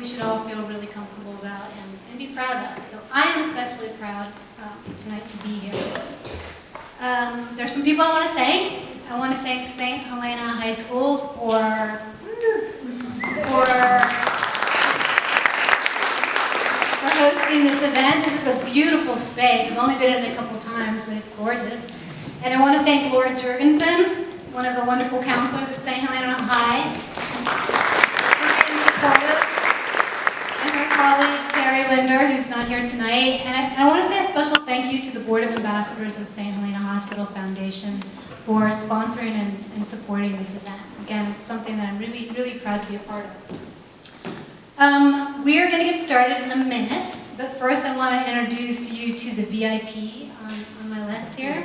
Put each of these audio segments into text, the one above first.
should all feel really comfortable about and be proud of. So I am especially proud tonight to be here. There's some people I want to thank. I want to thank St. Helena High School for hosting this event. This is a beautiful space. I've only been in it a couple times, but it's gorgeous. And I want to thank Laura Jurgensen, one of the wonderful counselors at St. Helena High, for being supportive, and her colleague Terry Linder, who's not here tonight. And I want to say a special thank you to the Board of Ambassadors of St. Helena Hospital Foundation for sponsoring and supporting this event. Again, it's something that I'm really, really proud to be a part of. We are going to get started in a minute, but first I want to introduce you to the VIP on my left here.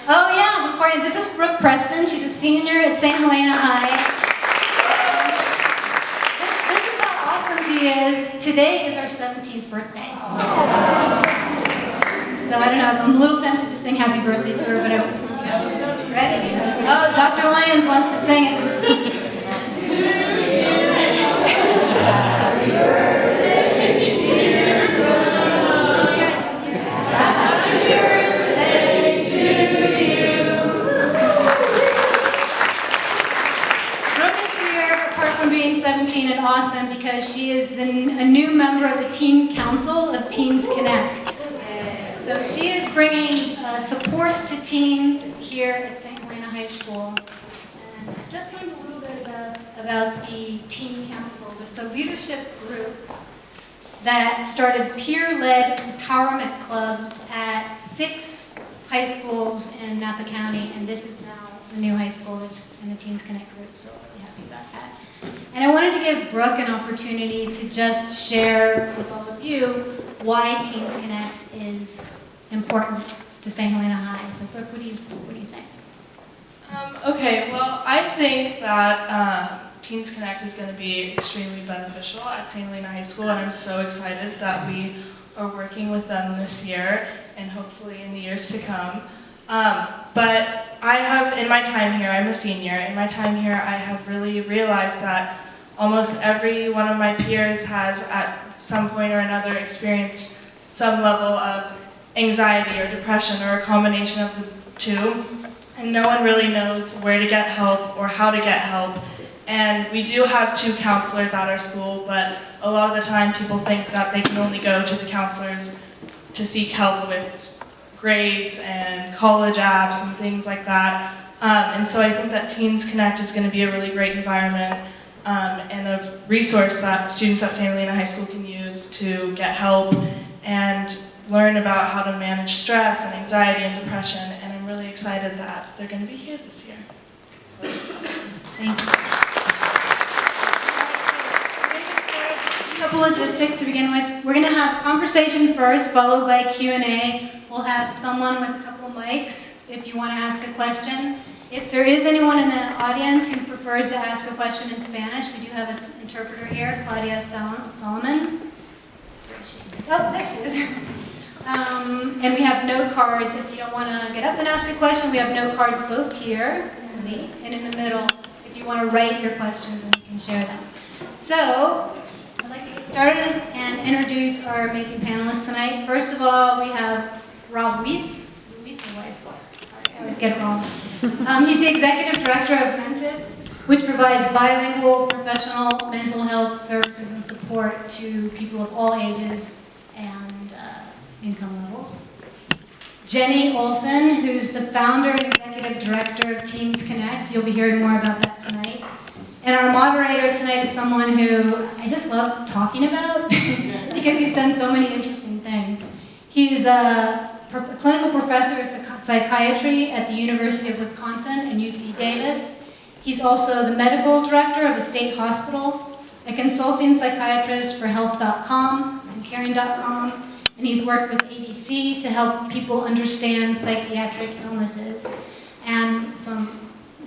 Oh yeah, this is Brooke Preston. She's a senior at St. Helena High. This is how awesome she is. Today is our 17th birthday. So I don't know, I'm a little tempted to sing happy birthday to her, but I'm ready. Oh, Dr. Lyons wants to sing it. Happy birthday to you. Happy birthday to you. Brooke is here, apart from being 17 and awesome, because she is a new member of the Teen Council of Teens Connect. So she is bringing support to teens here at St. Helena High School. And I just learned a little bit about the Teen Council, but it's a leadership group that started peer-led empowerment clubs at 6 high schools in Napa County, and this is now the new high school is in the Teens Connect group, so I'm really happy about that. And I wanted to give Brooke an opportunity to just share with all of you why Teens Connect is important to St. Helena High. So Brooke, what do you think? Okay, well, I think that Teens Connect is going to be extremely beneficial at St. Helena High School, and I'm so excited that we are working with them this year and hopefully in the years to come. But I have, in my time here, I'm a senior, in my time here I have really realized that almost every one of my peers has at some point or another experienced some level of anxiety or depression or a combination of the two, and no one really knows where to get help or how to get help. And we do have 2 counselors at our school, but a lot of the time people think that they can only go to the counselors to seek help with grades and college apps and things like that. And so I think that Teens Connect is going to be a really great environment and a resource that students at St. Helena High School can use to get help and learn about how to manage stress and anxiety and depression. And I'm really excited that they're going to be here this year. Thank you. A couple logistics to begin with. We're going to have conversation first, followed by Q&A. We'll have someone with a couple mics if you want to ask a question. If there is anyone in the audience who prefers to ask a question in Spanish, we do have an interpreter here, Claudia Solomon. Where is she? Oh, there she is. And we have note cards. If you don't want to get up and ask a question, we have note cards both here and in the middle if you want to write your questions and you can share them. So, I'd like to get started and introduce our amazing panelists tonight. First of all, we have Rob Weiss. Sorry, I always get it wrong. He's the Executive Director of Adventist, which provides bilingual professional mental health services and support to people of all ages and income levels. Jenny Olson, who's the founder and executive director of Teens Connect. You'll be hearing more about that tonight. And our moderator tonight is someone who I just love talking about because he's done so many interesting things. He's a clinical professor of psychiatry at the University of Wisconsin and UC Davis. He's also the medical director of a state hospital, a consulting psychiatrist for health.com and caring.com, and he's worked with ABC to help people understand psychiatric illnesses. And some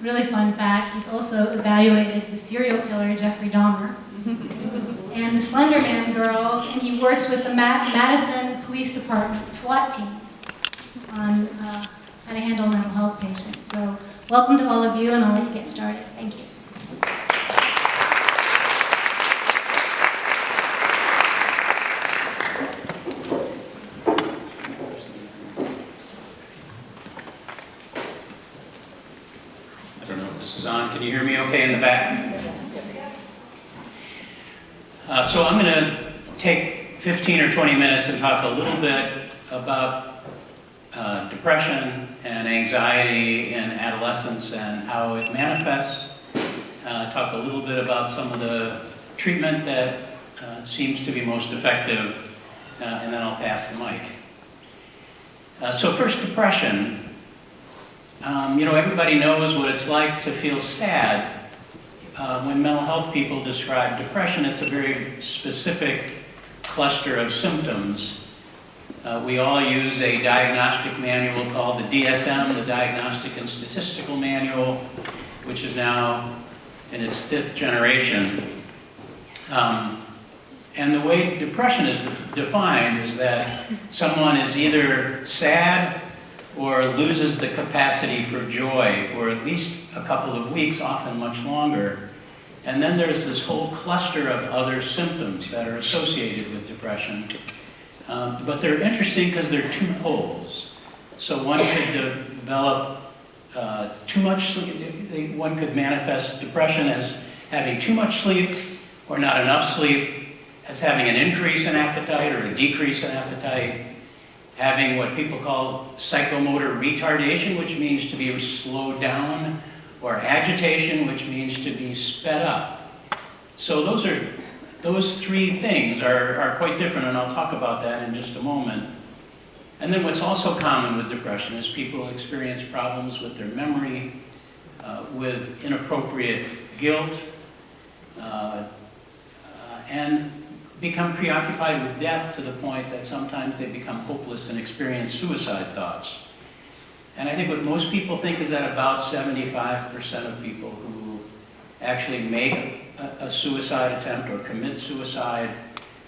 really fun fact, he's also evaluated the serial killer Jeffrey Dahmer and the Slender Man girls, and he works with the Madison Police Department SWAT teams on how to handle mental health patients. So welcome to all of you, and I'll let you get started. Thank you. this on. Can you hear me okay in the back? So I'm going to take 15 or 20 minutes and talk a little bit about depression and anxiety in adolescence and how it manifests. Talk a little bit about some of the treatment that seems to be most effective, and then I'll pass the mic. So first, depression. Everybody knows what it's like to feel sad. When mental health people describe depression, it's a very specific cluster of symptoms. We all use a diagnostic manual called the DSM, the Diagnostic and Statistical Manual, which is now in its 5th generation. And the way depression is defined is that someone is either sad or loses the capacity for joy for at least a couple of weeks, often much longer. And then there's this whole cluster of other symptoms that are associated with depression. But they're interesting because they're two poles. So one could develop too much sleep. One could manifest depression as having too much sleep or not enough sleep, as having an increase in appetite or a decrease in appetite, having what people call psychomotor retardation, which means to be slowed down, or agitation, which means to be sped up. So those three things are quite different, and I'll talk about that in just a moment. And then what's also common with depression is people experience problems with their memory, with inappropriate guilt, and become preoccupied with death to the point that sometimes they become hopeless and experience suicide thoughts. And I think what most people think is that about 75% of people who actually make a suicide attempt or commit suicide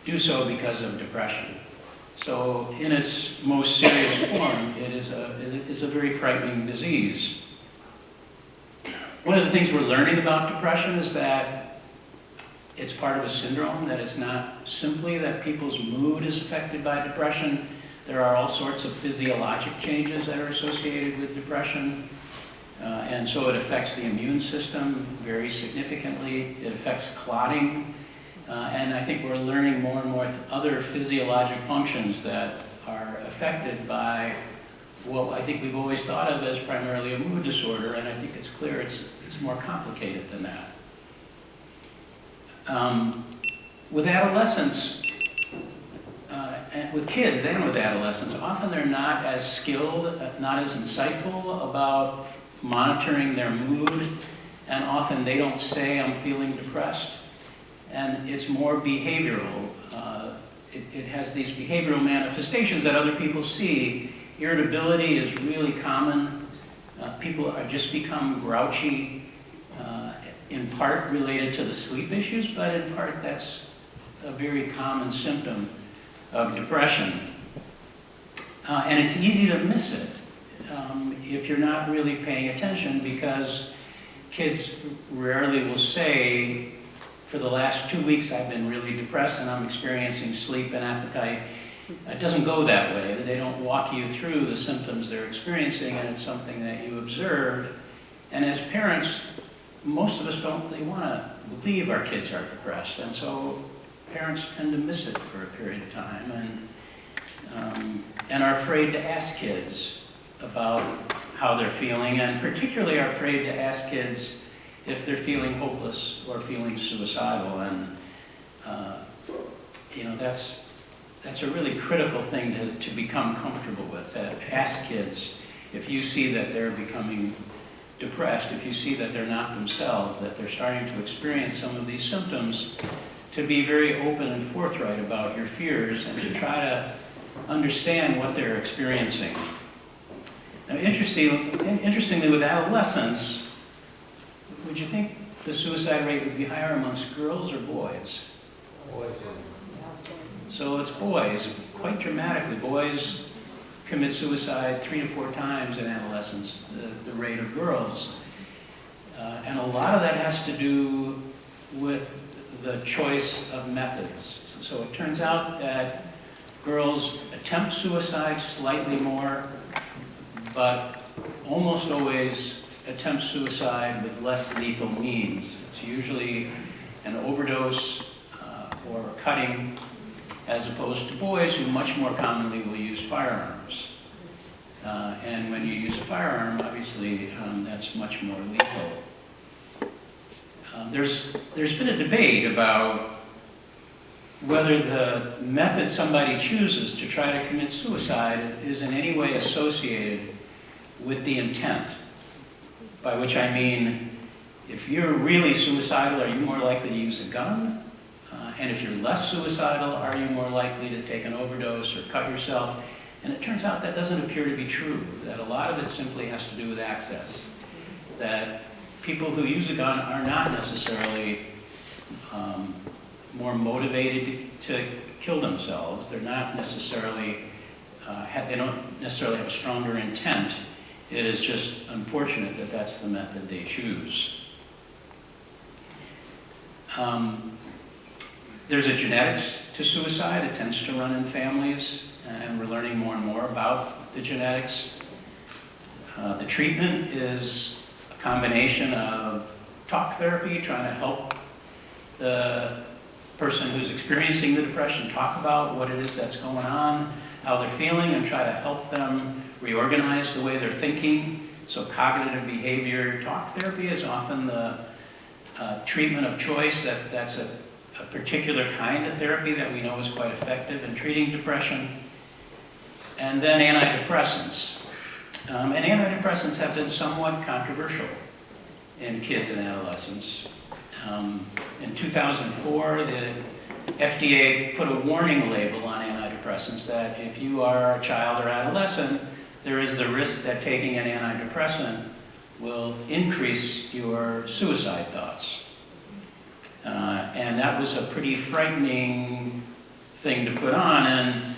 do so because of depression. So in its most serious form, it is a very frightening disease. One of the things we're learning about depression is that it's part of a syndrome, that it's not simply that people's mood is affected by depression. There are all sorts of physiologic changes that are associated with depression. And so it affects the immune system very significantly. It affects clotting. And I think we're learning more and more other physiologic functions that are affected by what I think we've always thought of as primarily a mood disorder. And I think it's clear it's more complicated than that. With adolescents, and with kids and with adolescents, often they're not as skilled, not as insightful about monitoring their mood, and often they don't say, "I'm feeling depressed." And it's more behavioral. It has these behavioral manifestations that other people see. Irritability is really common. People are just become grouchy, in part related to the sleep issues, but in part that's a very common symptom of depression. And it's easy to miss it if you're not really paying attention, because kids rarely will say, for the last 2 weeks I've been really depressed and I'm experiencing sleep and appetite. It doesn't go that way. They don't walk you through the symptoms they're experiencing, and it's something that you observe. And as parents, most of us don't really want to believe our kids are depressed, and so parents tend to miss it for a period of time, and are afraid to ask kids about how they're feeling, and particularly are afraid to ask kids if they're feeling hopeless or feeling suicidal. And that's a really critical thing to become comfortable with, to ask kids if you see that they're becoming depressed, if you see that they're not themselves, that they're starting to experience some of these symptoms, to be very open and forthright about your fears and to try to understand what they're experiencing. Now, interestingly, with adolescents, would you think the suicide rate would be higher amongst girls or boys? Boys. So it's boys, quite dramatically. Boys commit suicide 3 to 4 times in adolescence, the rate of girls. And a lot of that has to do with the choice of methods. So it turns out that girls attempt suicide slightly more, but almost always attempt suicide with less lethal means. It's usually an overdose or cutting, as opposed to boys who much more commonly will use firearms. And when you use a firearm, obviously, that's much more lethal. There's been a debate about whether the method somebody chooses to try to commit suicide is in any way associated with the intent. By which I mean, if you're really suicidal, are you more likely to use a gun? And if you're less suicidal, are you more likely to take an overdose or cut yourself? And it turns out that doesn't appear to be true, that a lot of it simply has to do with access. That people who use a gun are not necessarily more motivated to kill themselves. They're not necessarily, they don't necessarily have a stronger intent. It is just unfortunate that that's the method they choose. There's a genetics to suicide. It tends to run in families, and we're learning more and more about the genetics. The treatment is a combination of talk therapy, trying to help the person who's experiencing the depression talk about what it is that's going on, how they're feeling, and try to help them reorganize the way they're thinking. So cognitive behavior talk therapy is often the treatment of choice. That's a particular kind of therapy that we know is quite effective in treating depression. And then antidepressants. And antidepressants have been somewhat controversial in kids and adolescents. In 2004, the FDA put a warning label on antidepressants that if you are a child or adolescent, there is the risk that taking an antidepressant will increase your suicide thoughts. And that was a pretty frightening thing to put on, and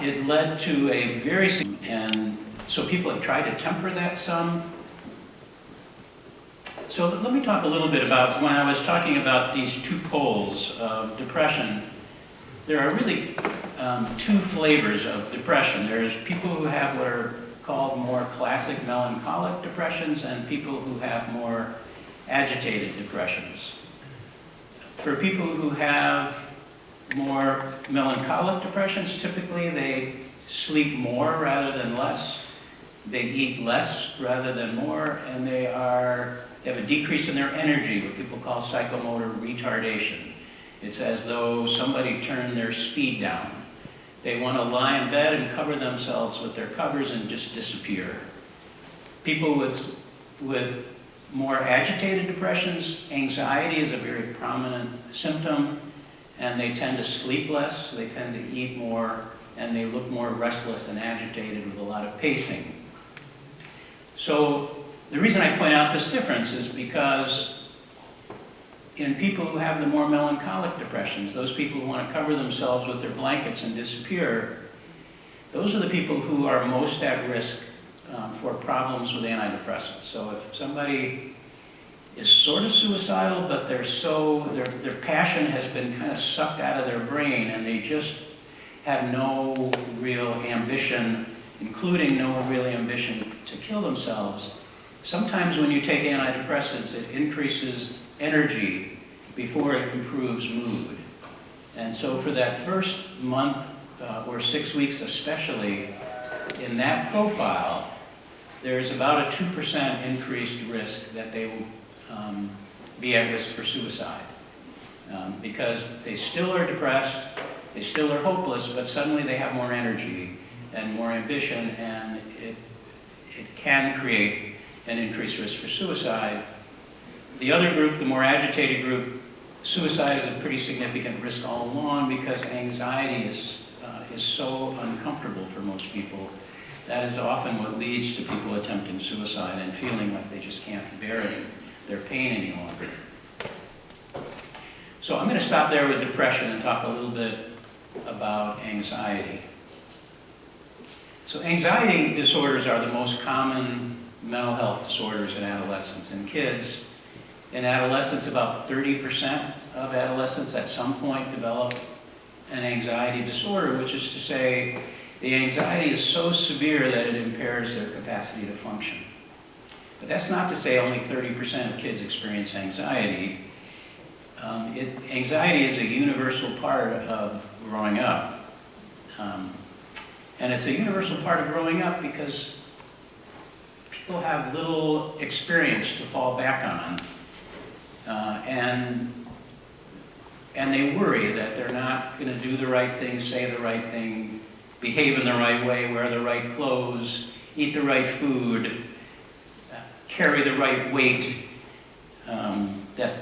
it led to a very, and so people have tried to temper that some. So let me talk a little bit about, when I was talking about these two poles of depression, there are really two flavors of depression. There's people who have what are called more classic melancholic depressions and people who have more agitated depressions. For people who have more melancholic depressions, typically they sleep more rather than less, they eat less rather than more, and they have a decrease in their energy, what people call psychomotor retardation. It's as though somebody turned their speed down. They want to lie in bed and cover themselves with their covers and just disappear. People with more agitated depressions, anxiety is a very prominent symptom, and they tend to sleep less, they tend to eat more, and they look more restless and agitated with a lot of pacing. So the reason I point out this difference is because in people who have the more melancholic depressions, those people who want to cover themselves with their blankets and disappear, those are the people who are most at risk for problems with antidepressants. So if somebody is sort of suicidal, but their passion has been kind of sucked out of their brain and they just have no real ambition, including no real ambition to kill themselves, sometimes when you take antidepressants, it increases energy before it improves mood. And so for that first month or 6 weeks especially, in that profile, there's about a 2% increased risk that they will be at risk for suicide. Because they still are depressed, they still are hopeless, but suddenly they have more energy and more ambition, and it can create an increased risk for suicide. The other group, the more agitated group, suicide is a pretty significant risk all along because anxiety is so uncomfortable for most people. That is often what leads to people attempting suicide and feeling like they just can't bear their pain any longer. So I'm going to stop there with depression and talk a little bit about anxiety. So anxiety disorders are the most common mental health disorders in adolescents and kids. In adolescents, about 30% of adolescents at some point develop an anxiety disorder, which is to say the anxiety is so severe that it impairs their capacity to function. But that's not to say only 30% of kids experience anxiety. Anxiety is a universal part of growing up. And it's a universal part of growing up because people have little experience to fall back on. And they worry that they're not going to do the right thing, say the right thing, behave in the right way, wear the right clothes, eat the right food, carry the right weight, that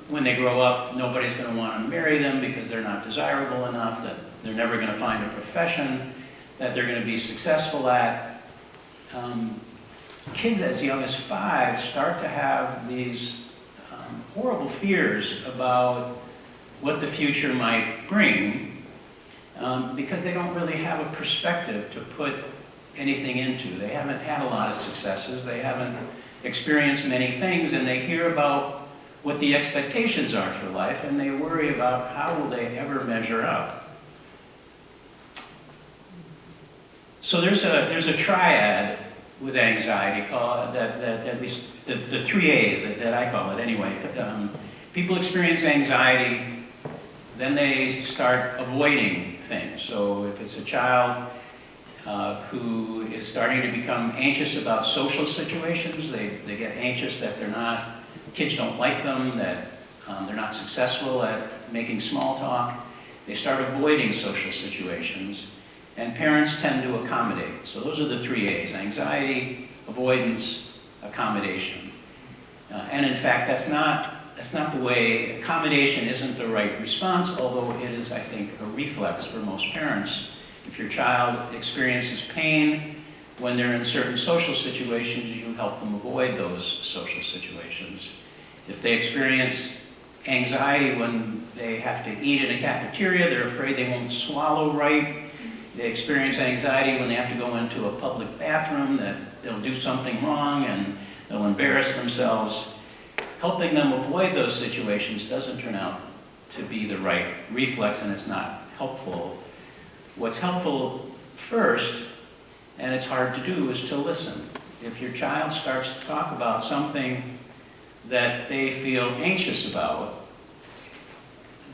when they grow up, nobody's going to want to marry them because they're not desirable enough, that they're never going to find a profession that they're going to be successful at. Kids as young as 5 start to have these horrible fears about what the future might bring because they don't really have a perspective to put anything into. They haven't had a lot of successes, they haven't experienced many things, and they hear about what the expectations are for life, and they worry about how will they ever measure up. So there's a triad with anxiety called that at least the 3 A's that I call it anyway. People experience anxiety, then they start avoiding things. So if it's a child who is starting to become anxious about social situations, they get anxious that kids don't like them, that they're not successful at making small talk. They start avoiding social situations, and parents tend to accommodate. So those are the 3 A's: anxiety, avoidance, accommodation. And in fact, that's not the way. Accommodation isn't the right response, although it is, I think, a reflex for most parents. If your child experiences pain when they're in certain social situations, you help them avoid those social situations. If they experience anxiety when they have to eat in a cafeteria, they're afraid they won't swallow right. They experience anxiety when they have to go into a public bathroom, that they'll do something wrong and they'll embarrass themselves. Helping them avoid those situations doesn't turn out to be the right reflex, and it's not helpful. What's helpful first, and it's hard to do, is to listen. If your child starts to talk about something that they feel anxious about,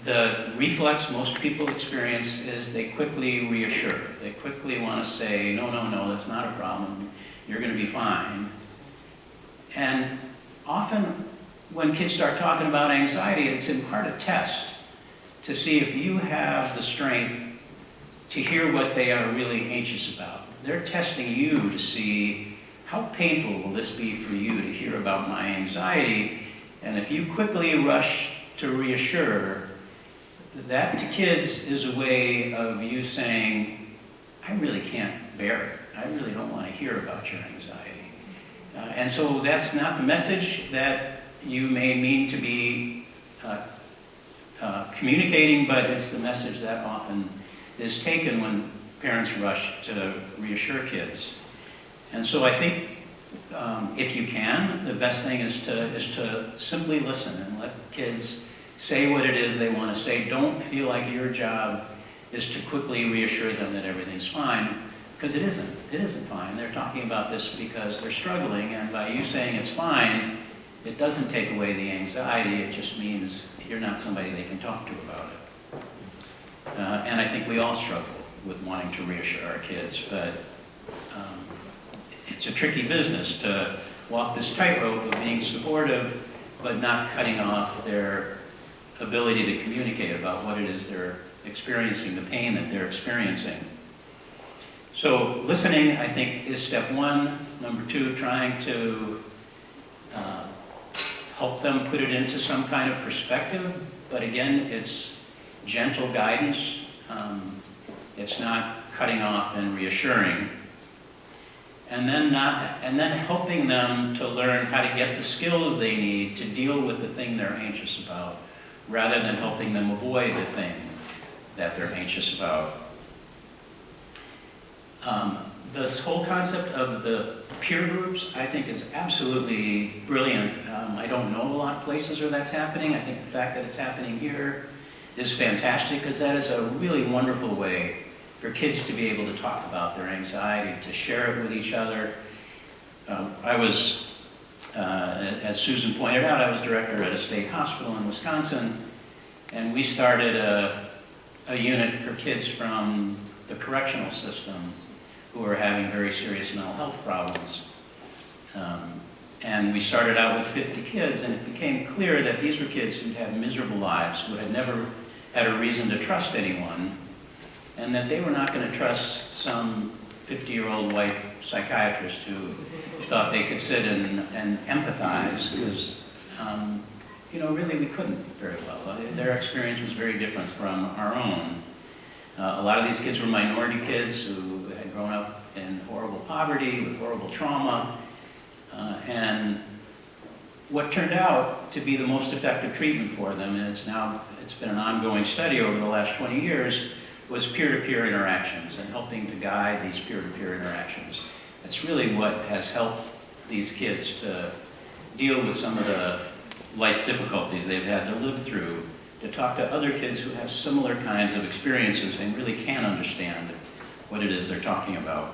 the reflex most people experience is they quickly reassure. They quickly want to say, no, that's not a problem. You're going to be fine. And often when kids start talking about anxiety, it's in part a test to see if you have the strength to hear what they are really anxious about. They're testing you to see how painful will this be for you to hear about my anxiety. And if you quickly rush to reassure, that to kids is a way of you saying, I really can't bear it. I really don't want to hear about your anxiety. And so that's not the message that you may mean to be communicating, but it's the message that often is taken when parents rush to reassure kids. And so I think if you can, the best thing is to simply listen and let kids say what it is they want to say. Don't feel like your job is to quickly reassure them that everything's fine, because it isn't. It isn't fine. They're talking about this because they're struggling, and by you saying it's fine, it doesn't take away the anxiety. It just means you're not somebody they can talk to about it. And I think we all struggle with wanting to reassure our kids, but it's a tricky business to walk this tightrope of being supportive, but not cutting off their ability to communicate about what it is they're experiencing, the pain that they're experiencing. So listening, I think, is step 1. Number 2, trying to help them put it into some kind of perspective. But again, it's gentle guidance. It's not cutting off and reassuring. And then helping them to learn how to get the skills they need to deal with the thing they're anxious about, rather than helping them avoid the thing that they're anxious about. This whole concept of the peer groups, I think, is absolutely brilliant. I don't know a lot of places where that's happening. I think the fact that it's happening here is fantastic, because that is a really wonderful way for kids to be able to talk about their anxiety, to share it with each other. I was as Susan pointed out, I was director at a state hospital in Wisconsin, and we started a unit for kids from the correctional system who were having very serious mental health problems. And we started out with 50 kids, and it became clear that these were kids who'd had miserable lives, who had never had a reason to trust anyone, and that they were not going to trust some 50-year-old white psychiatrist who thought they could sit and empathize, because, you know, really we couldn't very well. Their experience was very different from our own. A lot of these kids were minority kids who had grown up in horrible poverty, with horrible trauma, and what turned out to be the most effective treatment for them, and it's been an ongoing study over the last 20 years, was peer-to-peer interactions and helping to guide these peer-to-peer interactions. That's really what has helped these kids to deal with some of the life difficulties they've had to live through, to talk to other kids who have similar kinds of experiences and really can understand what it is they're talking about.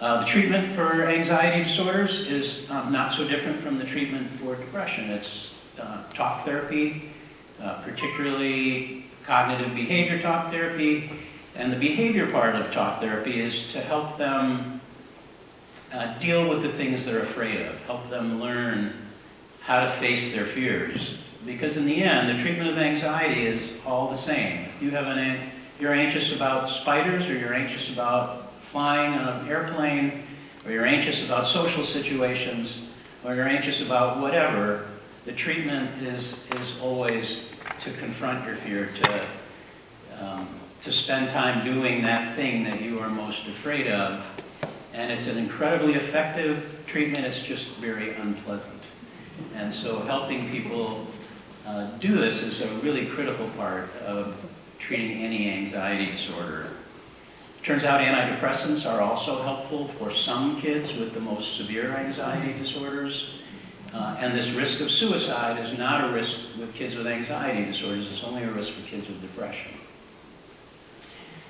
The treatment for anxiety disorders is not so different from the treatment for depression. It's talk therapy, particularly cognitive behavior talk therapy. And the behavior part of talk therapy is to help them deal with the things they're afraid of, help them learn how to face their fears. Because in the end, the treatment of anxiety is all the same. If you have you're anxious about spiders, or you're anxious about flying on an airplane, or you're anxious about social situations, or you're anxious about whatever, the treatment is always to confront your fear, to spend time doing that thing that you are most afraid of. And it's an incredibly effective treatment, it's just very unpleasant. And so helping people do this is a really critical part of treating any anxiety disorder. Turns out antidepressants are also helpful for some kids with the most severe anxiety disorders. And this risk of suicide is not a risk with kids with anxiety disorders, it's only a risk for kids with depression.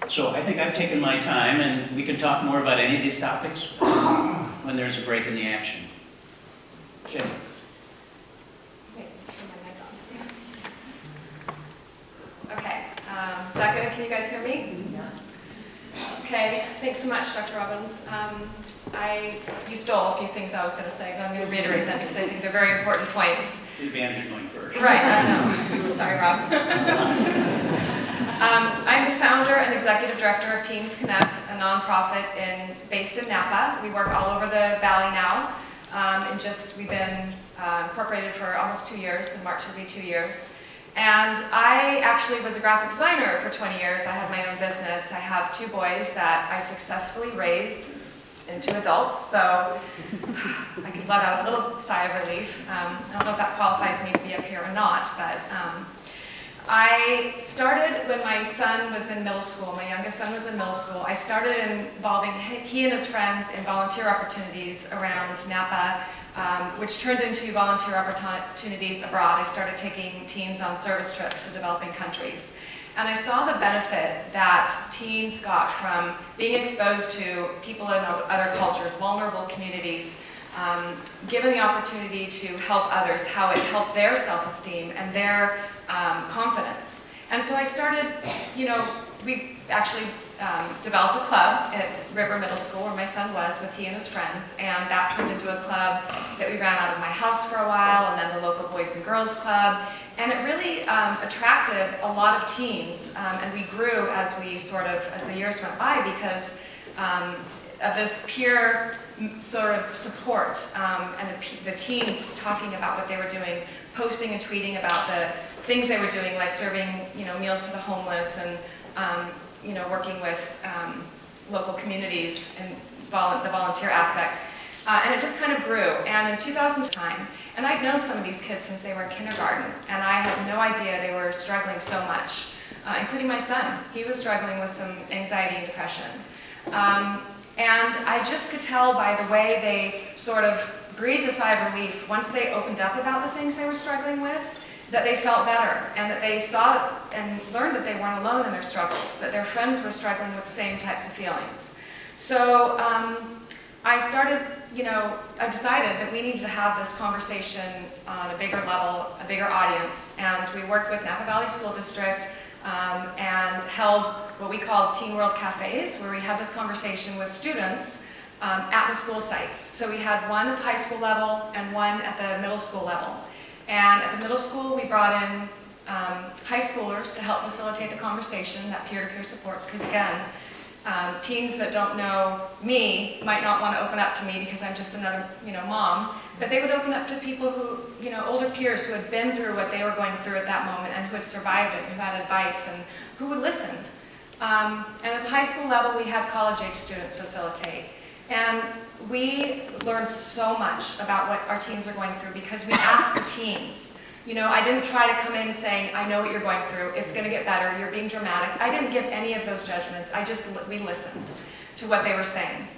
So I think I've taken my time, and we can talk more about any of these topics when there's a break in the action. Jim. Okay, is that good? Can you guys hear me? Okay, thanks so much, Dr. Robbins. You stole a few things I was going to say, but I'm going to reiterate them because I think they're very important points. It's the advantage of going first. Right, I know. Sorry, Rob. I'm the founder and executive director of Teens Connect, a nonprofit based in Napa. We work all over the valley now, we've been incorporated for almost 2 years. In March will be 2 years. And I actually was a graphic designer for 20 years. I had my own business. I have 2 boys that I successfully raised into adults, so I could let out a little sigh of relief. I don't know if that qualifies me to be up here or not, but I started when my son was in middle school. My youngest son was in middle school. I started involving he and his friends in volunteer opportunities around Napa, which turned into volunteer opportunities abroad. I started taking teens on service trips to developing countries. And I saw the benefit that teens got from being exposed to people in other cultures, vulnerable communities, given the opportunity to help others, how it helped their self-esteem and their confidence. And so I started, we actually developed a club at River Middle School, where my son was, with he and his friends, and that turned into a club that we ran out of my house for a while, and then the local Boys and Girls Club, and it really attracted a lot of teens, and we grew as the years went by, because of this peer sort of support, and the teens talking about what they were doing, posting and tweeting about the things they were doing, like serving meals to the homeless, and working with local communities and the volunteer aspect. And it just kind of grew. And in 2000's time, and I'd known some of these kids since they were in kindergarten, and I had no idea they were struggling so much, including my son. He was struggling with some anxiety and depression. And I just could tell by the way they sort of breathed a sigh of relief once they opened up about the things they were struggling with, that they felt better, and that they saw and learned that they weren't alone in their struggles, that their friends were struggling with the same types of feelings. So I started I decided that we needed to have this conversation on a bigger level, a bigger audience, and we worked with Napa Valley School District and held what we called Teen World Cafes, where we had this conversation with students at the school sites. So we had one at the high school level and one at the middle school level. And at the middle school, we brought in high schoolers to help facilitate the conversation, that peer-to-peer supports, because again, teens that don't know me might not want to open up to me because I'm just another, mom, but they would open up to people who, older peers who had been through what they were going through at that moment and who had survived it, who had advice and who would listen. And at the high school level, we had college-age students facilitate. And we learned so much about what our teens are going through because we asked the teens. I didn't try to come in saying, I know what you're going through, it's going to get better, you're being dramatic. I didn't give any of those judgments. We listened to what they were saying.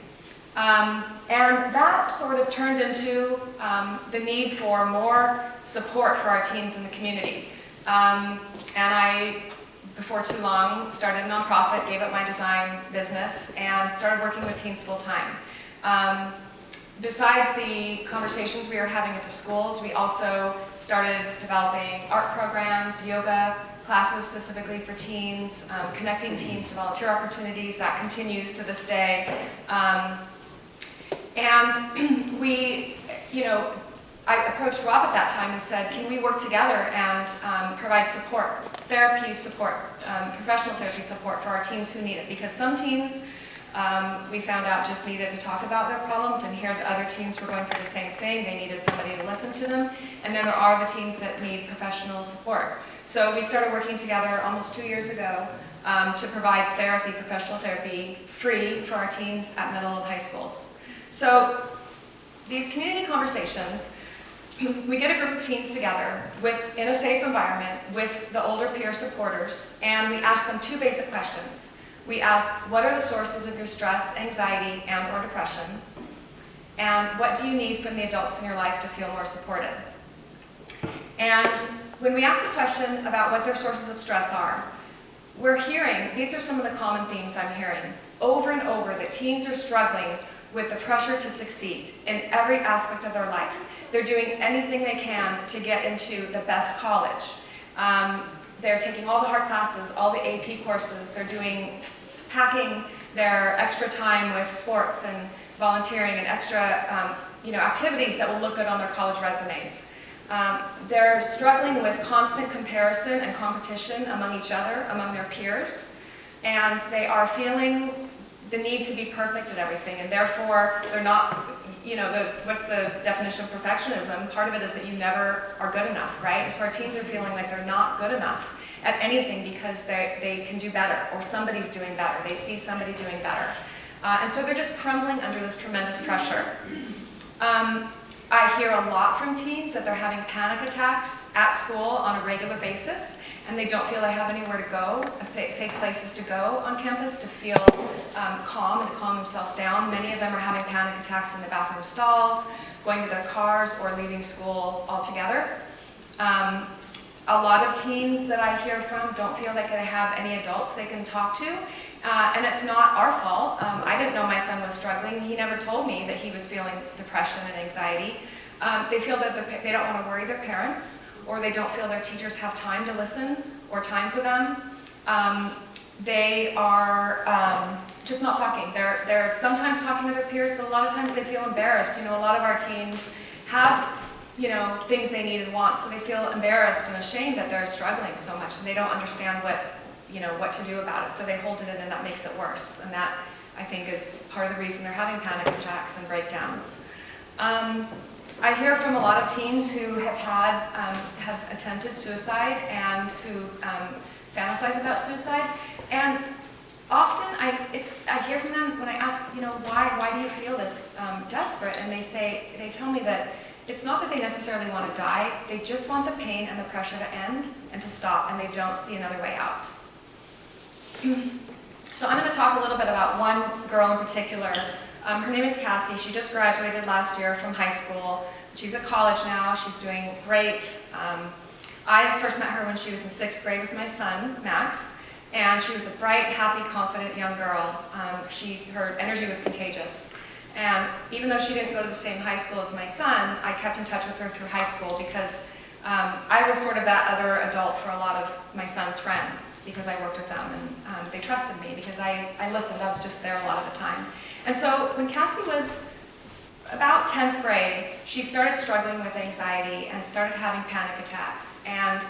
And that sort of turned into the need for more support for our teens in the community. And I, before too long, started a nonprofit, gave up my design business, and started working with teens full-time. Besides the conversations we were having at the schools, we also started developing art programs, yoga classes specifically for teens, connecting teens to volunteer opportunities. That continues to this day. And we, I approached Rob at that time and said, can we work together and provide support, therapy support, professional therapy support for our teens who need it? Because some teens, we found out, just needed to talk about their problems and hear that other teens were going through the same thing. They needed somebody to listen to them. And then there are the teens that need professional support. So we started working together almost 2 years ago to provide therapy, professional therapy, free for our teens at middle and high schools. So these community conversations, we get a group of teens together in a safe environment with the older peer supporters, and we ask them 2 basic questions. We ask, what are the sources of your stress, anxiety, and/or depression? And what do you need from the adults in your life to feel more supported? And when we ask the question about what their sources of stress are, we're hearing, these are some of the common themes I'm hearing, over and over, that teens are struggling with the pressure to succeed in every aspect of their life. They're doing anything they can to get into the best college. They're taking all the hard classes, all the AP courses. They're packing their extra time with sports and volunteering and extra activities that will look good on their college resumes. They're struggling with constant comparison and competition among each other, among their peers, and they are feeling the need to be perfect at everything, and therefore they're not, what's the definition of perfectionism? Part of it is that you never are good enough, right? And so our teens are feeling like they're not good enough at anything because they can do better, or somebody's doing better. They see somebody doing better. And so they're just crumbling under this tremendous pressure. I hear a lot from teens that they're having panic attacks at school on a regular basis, and they don't feel they have anywhere to go, safe places to go on campus to feel calm and to calm themselves down. Many of them are having panic attacks in the bathroom stalls, going to their cars, or leaving school altogether. A lot of teens that I hear from don't feel like they have any adults they can talk to, and it's not our fault. I didn't know my son was struggling. He never told me that he was feeling depression and anxiety. They feel that they don't want to worry their parents, or they don't feel their teachers have time to listen or time for them. They are just not talking. They're sometimes talking to their peers, but a lot of times they feel embarrassed. A lot of our teens have things they need and want, so they feel embarrassed and ashamed that they're struggling so much, and they don't understand what to do about it, so they hold it in, and that makes it worse. And that, I think, is part of the reason they're having panic attacks and breakdowns. I hear from a lot of teens who have attempted suicide and who fantasize about suicide, and often I hear from them when I ask, why do you feel this desperate? And they tell me that it's not that they necessarily want to die, they just want the pain and the pressure to end and to stop, and they don't see another way out. So I'm going to talk a little bit about one girl in particular. Her name is Cassie. She just graduated last year from high school. She's at college now. She's doing great. I first met her when she was in 6th grade with my son, Max, and she was a bright, happy, confident young girl. Her energy was contagious. And even though she didn't go to the same high school as my son, I kept in touch with her through high school because I was sort of that other adult for a lot of my son's friends because I worked with them, and they trusted me because I listened. I was just there a lot of the time. And so when Cassie was about 10th grade, she started struggling with anxiety and started having panic attacks, and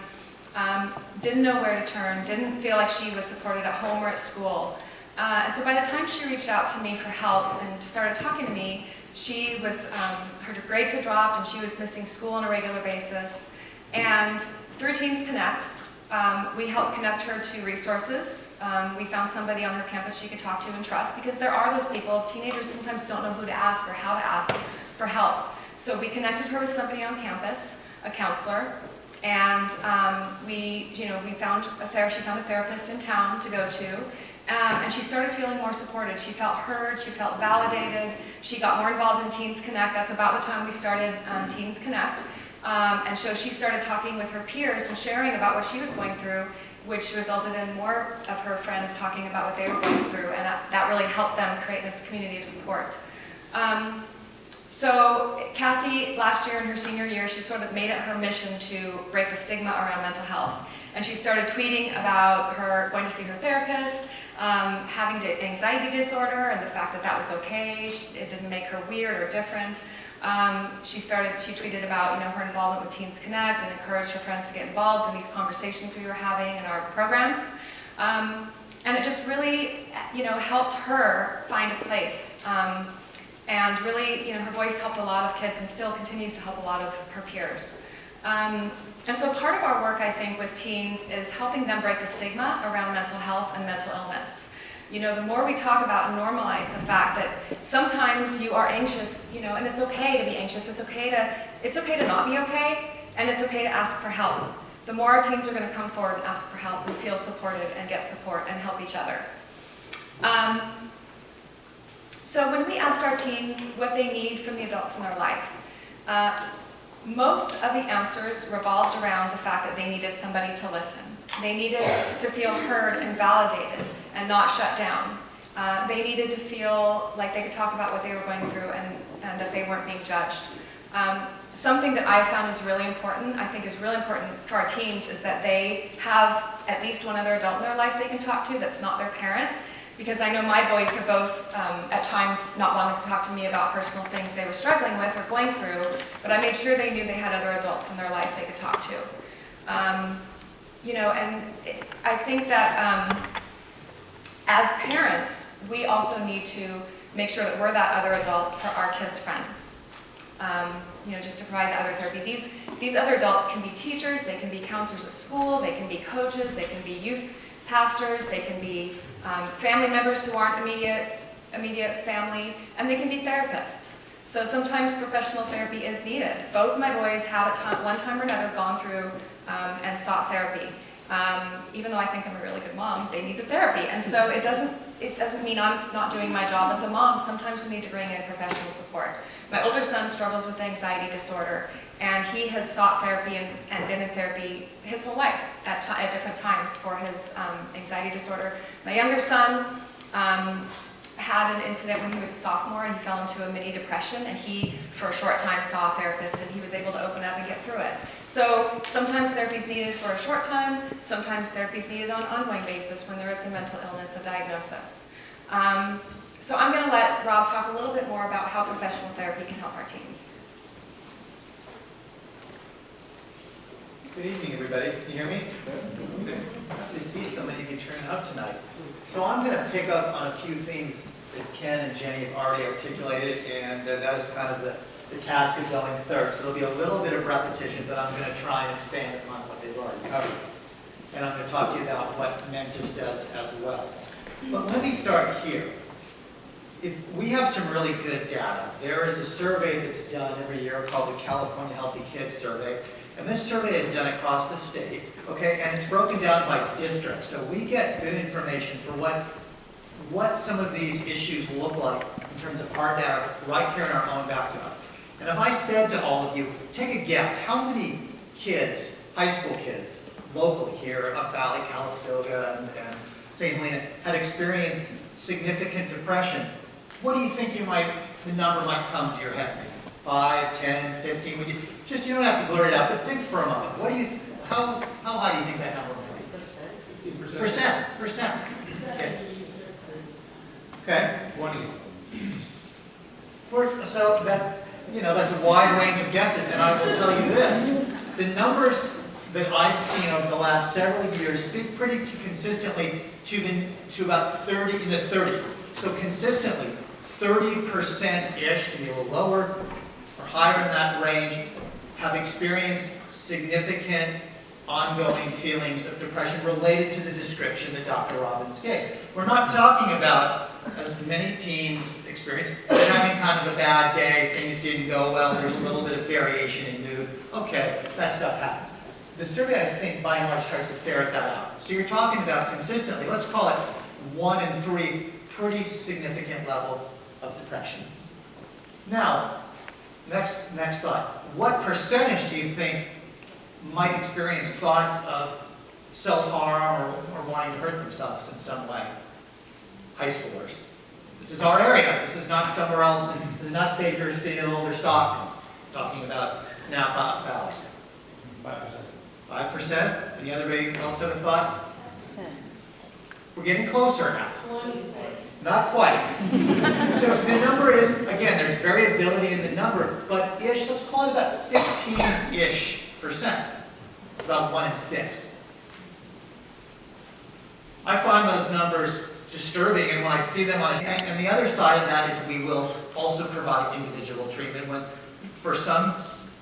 didn't know where to turn, didn't feel like she was supported at home or at school. And so by the time she reached out to me for help and started talking to me, she was, her grades had dropped and she was missing school on a regular basis. And through Teens Connect, we helped connect her to resources. We found somebody on her campus she could talk to and trust, because there are those people, teenagers sometimes don't know who to ask or how to ask for help. So we connected her with somebody on campus, a counselor, and she found a therapist in town to go to. And she started feeling more supported. She felt heard, she felt validated, she got more involved in Teens Connect. That's about the time we started Teens Connect. And so she started talking with her peers and sharing about what she was going through, which resulted in more of her friends talking about what they were going through, and that really helped them create this community of support. So Cassie, last year in her senior year, she sort of made it her mission to break the stigma around mental health. And she started tweeting about her going to see her therapist, having anxiety disorder, and the fact that that was okay. It didn't make her weird or different. She tweeted about her involvement with Teens Connect and encouraged her friends to get involved in these conversations we were having in our programs. And it just really, helped her find a place. And really, her voice helped a lot of kids and still continues to help a lot of her peers. And so part of our work, I think, with teens is helping them break the stigma around mental health and mental illness. The more we talk about and normalize the fact that sometimes you are anxious, and it's okay to be anxious, it's okay to not be okay, and it's okay to ask for help. The more our teens are going to come forward and ask for help and feel supported and get support and help each other. So when we asked our teens what they need from the adults in their life, most of the answers revolved around the fact that they needed somebody to listen. They needed to feel heard and validated and not shut down. They needed to feel like they could talk about what they were going through and that they weren't being judged. Something that I found is really important, I think is really important for our teens, is that they have at least one other adult in their life they can talk to that's not their parent. Because I know my boys have both, at times, not wanted to talk to me about personal things they were struggling with or going through, but I made sure they knew they had other adults in their life they could talk to. And I think that as parents, we also need to make sure that we're that other adult for our kids' friends. Just to provide the other therapy. These other adults can be teachers, they can be counselors at school, they can be coaches, they can be youth pastors, they can be family members who aren't immediate family, and they can be therapists. So sometimes professional therapy is needed. Both my boys have at one time or another gone through and sought therapy. Even though I think I'm a really good mom, they need the therapy. And so it doesn't mean I'm not doing my job as a mom. Sometimes we need to bring in professional support. My older son struggles with anxiety disorder, and he has sought therapy and been in therapy his whole life at different times for his anxiety disorder. My younger son had an incident when he was a sophomore, and he fell into a mini depression, and he, for a short time, saw a therapist, and he was able to open up and get through it. So sometimes therapy is needed for a short time, sometimes therapy is needed on an ongoing basis when there is a mental illness, a diagnosis. So I'm going to let Rob talk a little bit more about how professional therapy can help our teens. Good evening, everybody. Can you hear me? Good. Happy to see so many of you turning up tonight. So I'm going to pick up on a few themes that Ken and Jenny have already articulated, and that is kind of the task of going third. So there'll be a little bit of repetition, but I'm going to try and expand upon what they've already covered. And I'm going to talk to you about what Mentis does as well. But let me start here. We have some really good data. There is a survey that's done every year called the California Healthy Kids Survey. And this survey is done across the state, okay, and it's broken down by district. So we get good information for what some of these issues look like in terms of hard data right here in our own backyard. And if I said to all of you, take a guess, how many kids, high school kids, locally here, Up Valley, Calistoga, and St. Helena, had experienced significant depression, what do you think you might the number might come to your head. 5, 10, 15, you don't have to blurt it out, but think for a moment. What do you, how high do you think that number will be? Percent. Okay. Okay. 20. So that's a wide range of guesses, and I will tell you this. The numbers that I've seen over the last several years speak pretty consistently to about 30, in the 30s. So consistently, 30%-ish, maybe a little lower or higher in that range, have experienced significant ongoing feelings of depression related to the description that Dr. Robbins gave. We're not talking about, as many teens experience, having kind of a bad day, things didn't go well, there's a little bit of variation in mood. Okay, that stuff happens. The survey, I think, by and large, tries to ferret that out. So you're talking about consistently, let's call it 1 in 3, pretty significant level of depression. Now, next thought. What percentage do you think might experience thoughts of self-harm or wanting to hurt themselves in some way? High schoolers. This is our area. This is not somewhere else. This is not Bakersfield or Stockton. I'm talking about Napa Valley. 5%? Anybody else have a thought? We're getting closer now. 26. Not quite. So the number is, again, there's variability in the number, but ish, let's call it about 15-ish%. It's about 1 in 6. I find those numbers disturbing, and when I see them on and the other side of that is we will also provide individual treatment. When, for some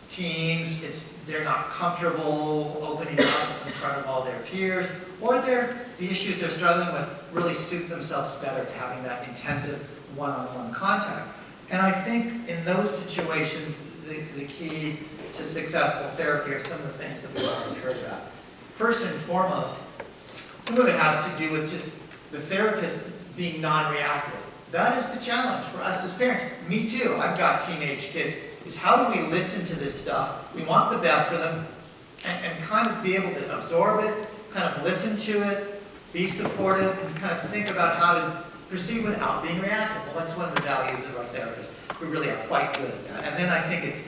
teens, they're not comfortable opening up in front of all their peers, or the issues they're struggling with really suit themselves better to having that intensive one-on-one contact. And I think in those situations, the key to successful therapy are some of the things that we've already heard about. First and foremost, some of it has to do with just the therapist being non-reactive. That is the challenge for us as parents. Me too. I've got teenage kids. Is how do we listen to this stuff? We want the best for them and kind of be able to absorb it, kind of listen to it, be supportive, and kind of think about how to proceed without being reactive. Well, that's one of the values of our therapists. We really are quite good at that. And then I think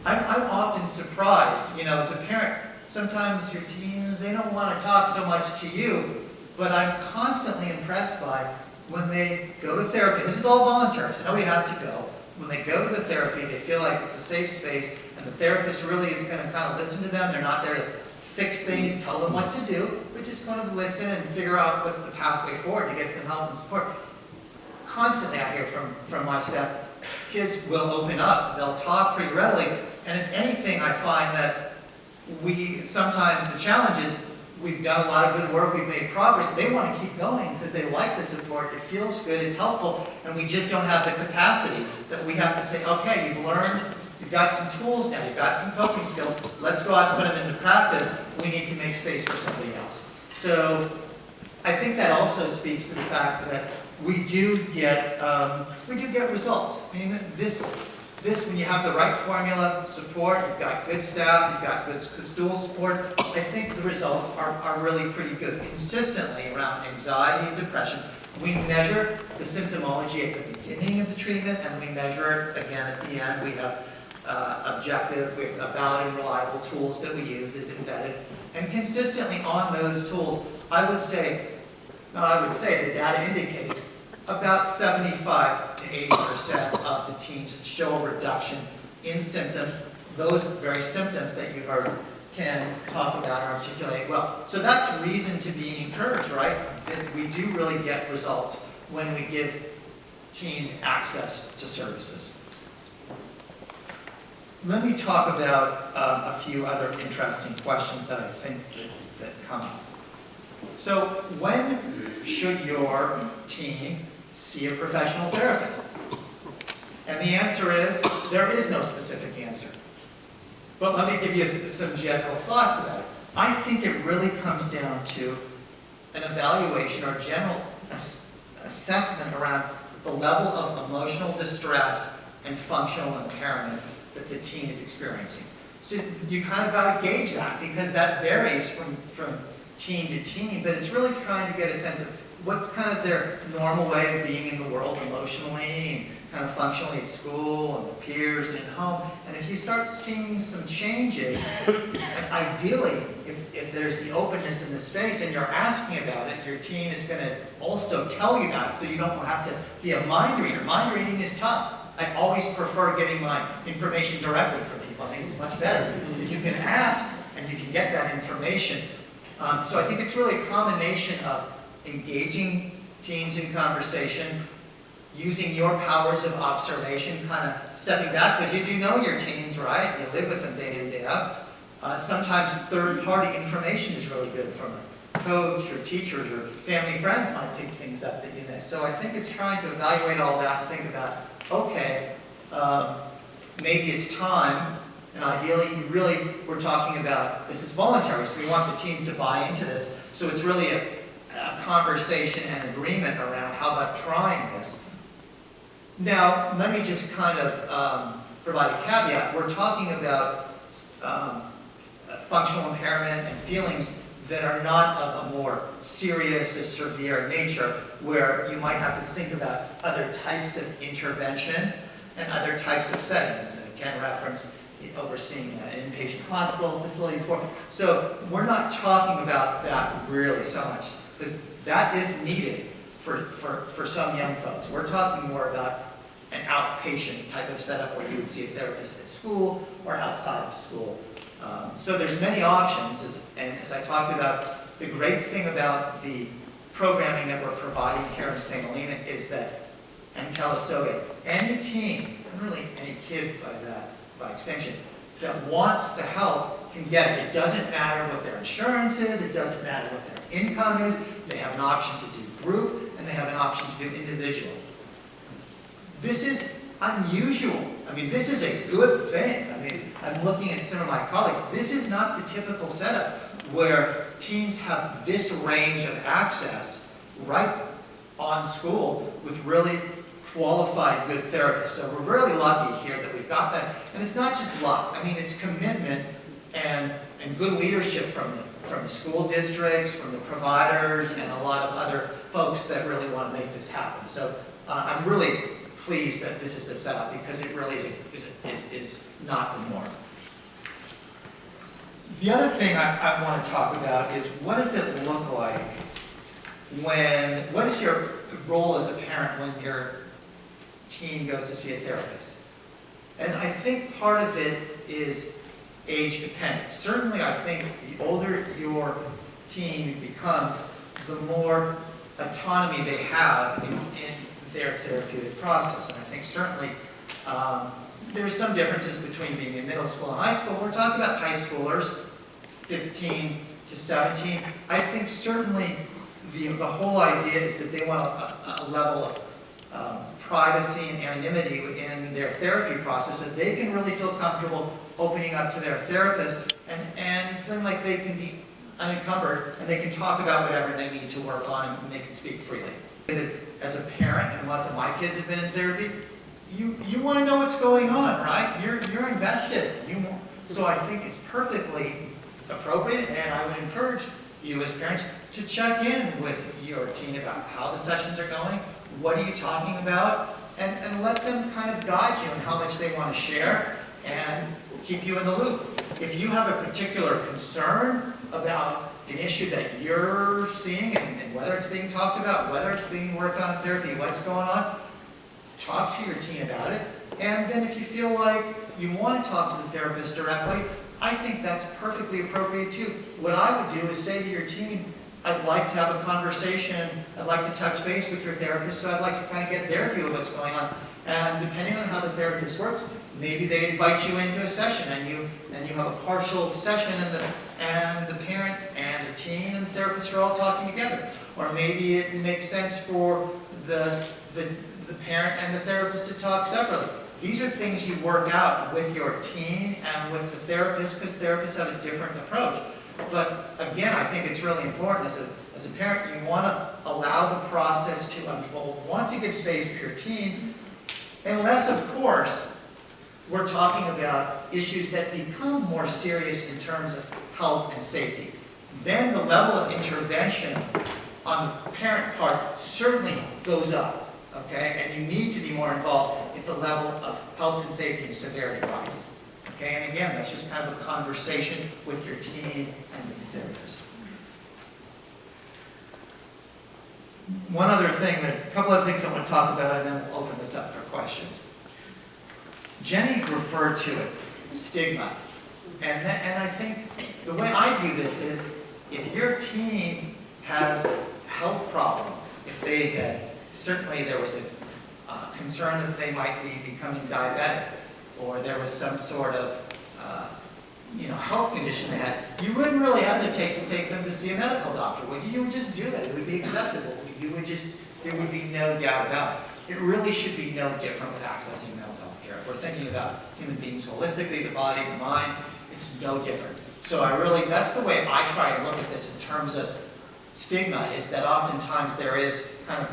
I'm often surprised, as a parent, sometimes your teens, they don't want to talk so much to you, but I'm constantly impressed by when they go to therapy. This is all voluntary, so nobody has to go. When they go to the therapy, they feel like it's a safe space, and the therapist really is going to kind of listen to them. They're not there to fix things, tell them what to do, but just kind of listen and figure out what's the pathway forward to get some help and support. Constantly I hear from my staff, kids will open up, they'll talk pretty readily, and if anything, I find that sometimes the challenge is we've done a lot of good work, we've made progress, they want to keep going because they like the support, it feels good, it's helpful, and we just don't have the capacity that we have to say, okay, you've learned, you've got some tools now, you've got some coping skills, let's go out and put them into practice, we need to make space for somebody else. So I think that also speaks to the fact that we do get results. I mean, this when you have the right formula, support, you've got good staff, you've got good stool support, I think the results are really pretty good. Consistently around anxiety and depression, we measure the symptomology at the beginning of the treatment, and we measure it again at the end. We have objective, we have valid and reliable tools that we use that have been vetted. And consistently on those tools, I would say the data indicates about 75 to 80% of the teens show a reduction in symptoms. Those very symptoms that you heard can talk about or articulate well. So that's reason to be encouraged, right? That we do really get results when we give teens access to services. Let me talk about a few other interesting questions that I think that come up. So when should your teen see a professional therapist? And the answer is, there is no specific answer. But let me give you some general thoughts about it. I think it really comes down to an evaluation or general assessment around the level of emotional distress and functional impairment that the teen is experiencing. So you kind of got to gauge that, because that varies from teen to teen, but it's really trying to get a sense of what's kind of their normal way of being in the world emotionally and kind of functionally at school and with peers and at home. And if you start seeing some changes, and ideally, if there's the openness in the space and you're asking about it, your teen is going to also tell you that, so you don't have to be a mind reader. Mind reading is tough. I always prefer getting my information directly from people. I think it's much better if you can ask and you can get that information. So I think it's really a combination of engaging teens in conversation, using your powers of observation, kind of stepping back, because you do know your teens, right? You live with them day in, day out. Sometimes third-party information is really good from a coach or teachers or family friends might pick things up that you miss. So I think it's trying to evaluate all that and think about, okay, maybe it's time, and ideally we're talking about, this is voluntary, so we want the teens to buy into this. So it's really a conversation and agreement around how about trying this. Now, let me just kind of provide a caveat. We're talking about functional impairment and feelings that are not of a more serious or severe nature, where you might have to think about other types of intervention and other types of settings. Again, reference overseeing an inpatient hospital facility before. So we're not talking about that really so much, because that is needed for some young folks. We're talking more about an outpatient type of setup where you would see a therapist at school or outside of school. So there's many options, and as I talked about, the great thing about the programming that we're providing here in St. Helena is that, and Calistoga, any teen, and really any kid by extension, that wants the help can get it. It doesn't matter what their insurance is, it doesn't matter what their income is, they have an option to do group, and they have an option to do individual. This is unusual. I mean, this is a good thing. I mean, I'm looking at some of my colleagues. This is not the typical setup where teens have this range of access right on school with really qualified, good therapists. So we're really lucky here that we've got that. And it's not just luck. I mean, it's commitment and good leadership from the school districts, from the providers, and a lot of other folks that really want to make this happen. So I'm really pleased that this is the setup, because it really is not the norm. The other thing I want to talk about is, what does it look like what is your role as a parent when your teen goes to see a therapist? And I think part of it is age dependent. Certainly I think the older your teen becomes, the more autonomy they have in their therapeutic process. And I think certainly there's some differences between being in middle school and high school. We're talking about high schoolers, 15 to 17. I think certainly the whole idea is that they want a level of privacy and anonymity within their therapy process, so that they can really feel comfortable opening up to their therapist and feeling like they can be unencumbered and they can talk about whatever they need to work on and they can speak freely. As a parent, and a lot of my kids have been in therapy, you want to know what's going on, right? You're invested. So I think it's perfectly appropriate, and I would encourage you as parents to check in with your teen about how the sessions are going, what are you talking about, and let them kind of guide you on how much they want to share and keep you in the loop. If you have a particular concern about an issue that you're seeing, and whether it's being talked about, whether it's being worked on in therapy, what's going on, talk to your teen about it. And then if you feel like you want to talk to the therapist directly, I think that's perfectly appropriate too. What I would do is say to your teen, I'd like to have a conversation, I'd like to touch base with your therapist, so I'd like to kind of get their view of what's going on. And depending on how the therapist works, maybe they invite you into a session and you have a partial session, and the parent and the teen and the therapist are all talking together. Or maybe it makes sense for the parent and the therapist to talk separately. These are things you work out with your teen and with the therapist, because therapists have a different approach. But again, I think it's really important as a parent, you want to allow the process to unfold, want to give space for your teen, unless, of course, we're talking about issues that become more serious in terms of health and safety. then the level of intervention on the parent part certainly goes up, okay? And you need to be more involved if the level of health and safety and severity rises, okay? And again, that's just kind of a conversation with your team and with the therapist. One other thing, a couple of things I want to talk about, and then we'll open this up for questions. Jenny referred to it, stigma. And I think the way I view this is, if your teen has a health problem, if they had, certainly there was a concern that they might be becoming diabetic, or there was some sort of health condition they had, you wouldn't really hesitate to take them to see a medical doctor, would you? You would just do it. It would be acceptable. There would be no doubt about it. It really should be no different with accessing mental health care. If we're thinking about human beings holistically, the body, the mind, it's no different. So that's the way I try to look at this in terms of stigma, is that oftentimes there is kind of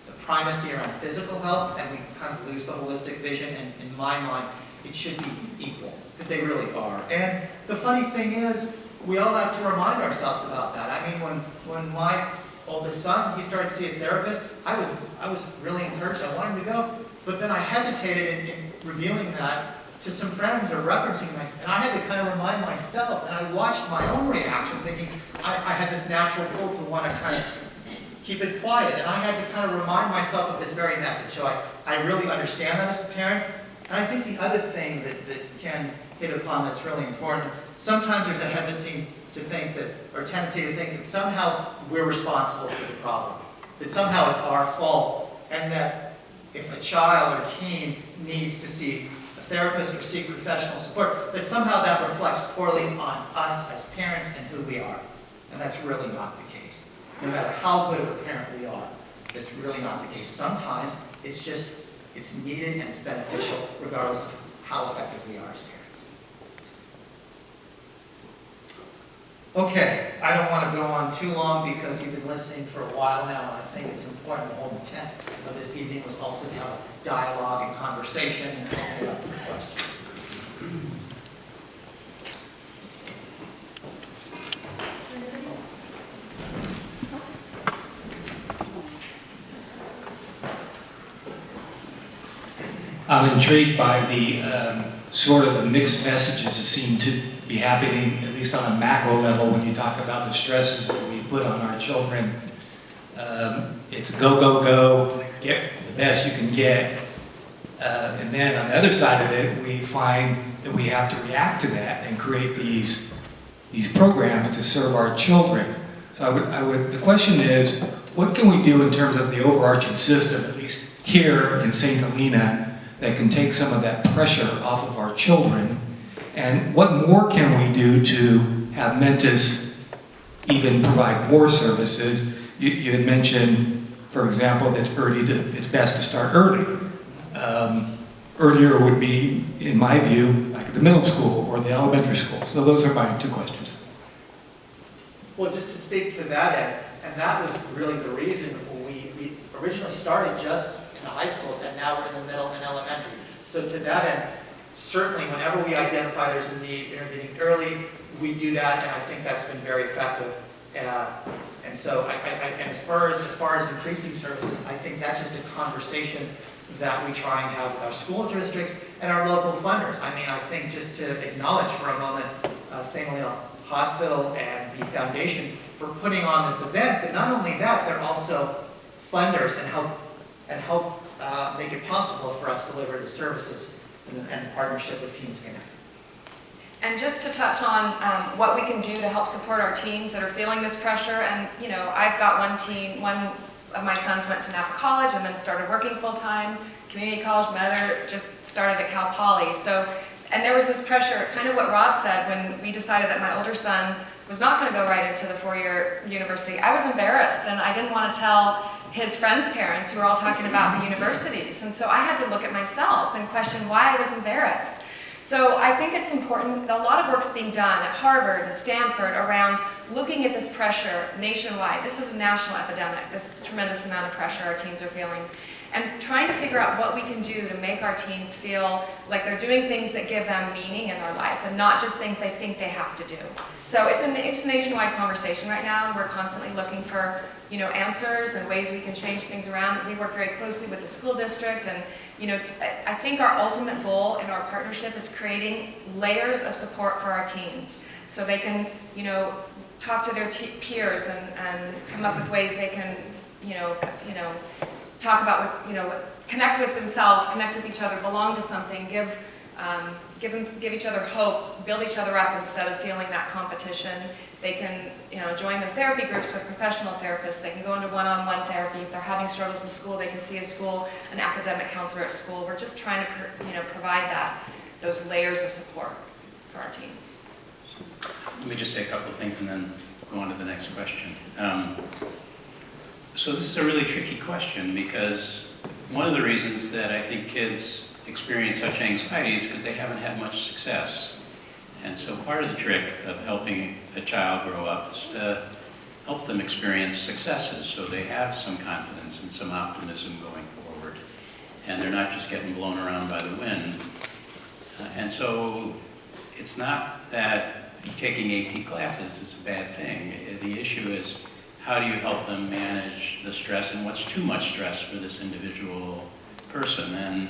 the primacy around physical health, and we kind of lose the holistic vision, and in my mind, it should be equal, because they really are. And the funny thing is, we all have to remind ourselves about that. I mean, when my oldest son, he started to see a therapist, I was really encouraged. I wanted him to go, but then I hesitated in revealing that to some friends or referencing them, and I had to kind of remind myself, and I watched my own reaction, thinking I had this natural pull to want to kind of keep it quiet, and I had to kind of remind myself of this very message. So I really understand that as a parent. And I think the other thing that Ken hit upon that's really important, sometimes there's a hesitancy to think that, or tendency to think that somehow we're responsible for the problem, that somehow it's our fault, and that if a child or teen needs to see a therapist or seek professional support, that somehow that reflects poorly on us as parents and who we are. And that's really not the case. No matter how good of a parent we are, that's really not the case. Sometimes it's needed and it's beneficial regardless of how effective we are as parents. Okay, I don't want to go on too long because you've been listening for a while now, and I think it's important. The whole intent of this evening was also to have a dialogue and conversation and open it up for questions. I'm intrigued by the sort of the mixed messages that seem to be happening, at least on a macro level, when you talk about the stresses that we put on our children. It's go, go, go, get the best you can get. And then on the other side of it, we find that we have to react to that and create these programs to serve our children. So the question is, what can we do in terms of the overarching system, at least here in St. Helena, that can take some of that pressure off of our children? And what more can we do to have Mentis even provide more services? You had mentioned, for example, that it's best to start early. Earlier would be, in my view, like at the middle school or the elementary school. So those are my two questions. Well, just to speak to that end, and that was really the reason we originally started just in the high schools, and now we're in the middle and elementary. So to that end, certainly whenever we identify there's a need, intervening early, we do that, and I think that's been very effective. And so and as far as increasing services, I think that's just a conversation that we try and have with our school districts and our local funders. I mean, I think just to acknowledge for a moment St. Helena Hospital and the Foundation for putting on this event, but not only that, they're also funders and help make it possible for us to deliver the services and the partnership with Teens Connect. And just to touch on what we can do to help support our teens that are feeling this pressure, and I've got one of my sons went to Napa College and then started working full-time, community college, my other just started at Cal Poly. So, and there was this pressure, kind of what Rob said, when we decided that my older son was not going to go right into the four-year university. I was embarrassed, and I didn't want to tell his friends' parents who were all talking about the universities. And so I had to look at myself and question why I was embarrassed. So I think it's important, a lot of work's being done at Harvard and Stanford around looking at this pressure nationwide, this is a national epidemic, this tremendous amount of pressure our teens are feeling, and trying to figure out what we can do to make our teens feel like they're doing things that give them meaning in their life and not just things they think they have to do. So it's a nationwide conversation right now, and we're constantly looking for, you know, answers and ways we can change things around. We work very closely with the school district, and you know, I think our ultimate goal in our partnership is creating layers of support for our teens so they can, you know, talk to their peers and come up with ways they can, you know, talk about what, you know, connect with themselves, connect with each other, belong to something, give each other hope, build each other up instead of feeling that competition. They can, you know, join the therapy groups with professional therapists. They can go into one-on-one therapy. If they're having struggles in school, they can see an academic counselor at school. We're just trying to, you know, provide those layers of support for our teens. Let me just say a couple of things and then go on to the next question. So this is a really tricky question, because one of the reasons that I think kids experience such anxiety is because they haven't had much success. And so part of the trick of helping a child grow up is to help them experience successes so they have some confidence and some optimism going forward. And they're not just getting blown around by the wind. And so it's not that taking AP classes is a bad thing. The issue is, how do you help them manage the stress and what's too much stress for this individual person? And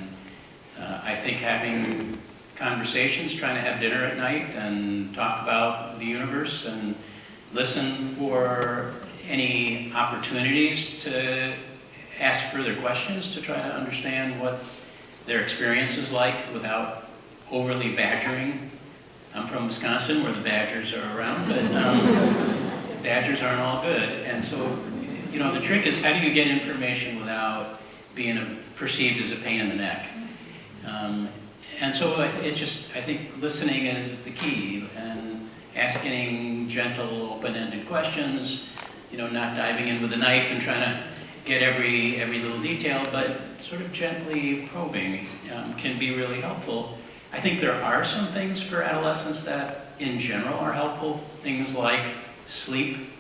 I think having conversations, trying to have dinner at night and talk about the universe and listen for any opportunities to ask further questions to try to understand what their experience is like without overly badgering. I'm from Wisconsin, where the badgers are around, but badgers aren't all good. And so, you know, the trick is, how do you get information without being perceived as a pain in the neck? And so I think listening is the key, and asking gentle, open-ended questions, you know, not diving in with a knife and trying to get every little detail, but sort of gently probing can be really helpful. I think there are some things for adolescents that in general are helpful, things like sleep,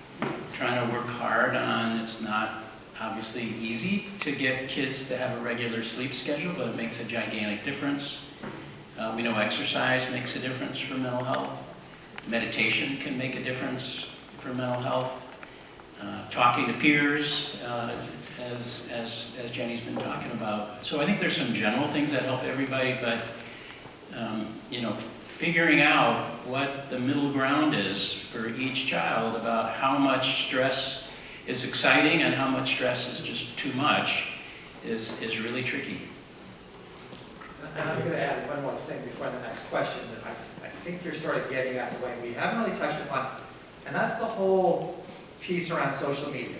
trying to work hard on, it's not obviously easy to get kids to have a regular sleep schedule, but it makes a gigantic difference. We know exercise makes a difference for mental health. Meditation can make a difference for mental health. Talking to peers, as Jenny's been talking about. So I think there's some general things that help everybody, but you know, figuring out what the middle ground is for each child about how much stress is exciting and how much stress is just too much is really tricky. And I'm going to add one more thing before the next question that I think you're sort of getting at the way we haven't really touched upon, and that's the whole piece around social media.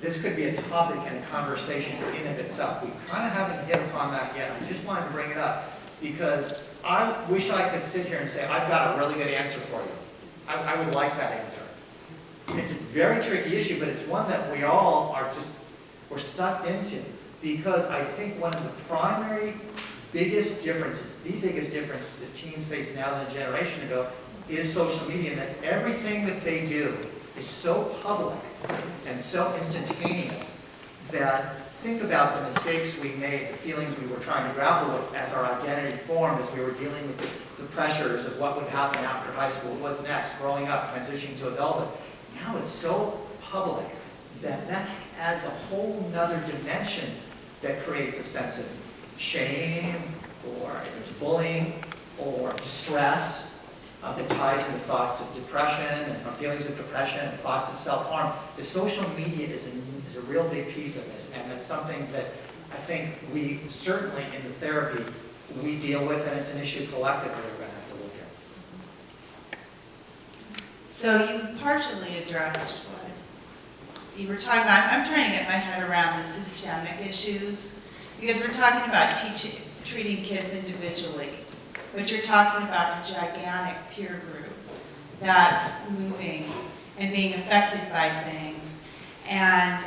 This could be a topic and a conversation in and of itself. We kind of haven't hit upon that yet. I just wanted to bring it up because I wish I could sit here and say, I've got a really good answer for you. I would like that answer. It's a very tricky issue, but it's one that we all we're sucked into, because I think one of the primary biggest differences, the biggest difference that teens face now than a generation ago is social media, and that everything that they do is so public and so instantaneous that think about the mistakes we made, the feelings we were trying to grapple with as our identity formed, as we were dealing with the pressures of what would happen after high school, what's next, growing up, transitioning to adulthood. Now it's so public that adds a whole nother dimension that creates a sense of shame, or if there's bullying, or distress that ties into thoughts of depression, and feelings of depression, and thoughts of self-harm. The social media is a real big piece of this, and it's something that I think we, certainly in the therapy, we deal with, and it's an issue collectively we're going to have to look at. So you partially addressed what you were talking about. I'm trying to get my head around the systemic issues, because we're talking about treating kids individually, but you're talking about a gigantic peer group that's moving and being affected by things, and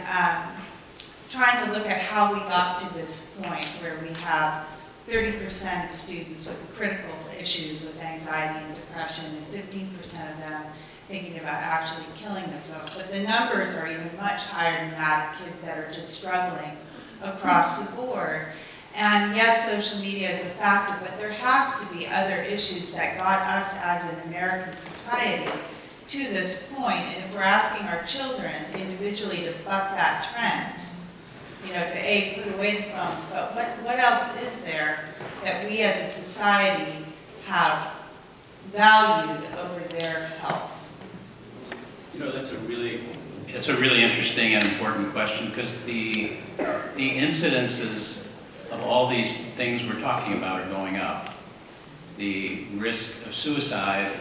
trying to look at how we got to this point where we have 30% of students with critical issues with anxiety and depression, and 15% of them thinking about actually killing themselves. But the numbers are even much higher than that of kids that are just struggling across the board. And yes, social media is a factor, but there has to be other issues that got us as an American society to this point. And if we're asking our children individually to buck that trend, you know, to A, put away the phones, but what else is there that we as a society have valued over their health? You know, it's a really interesting and important question, because the incidences of all these things we're talking about are going up. The risk of suicide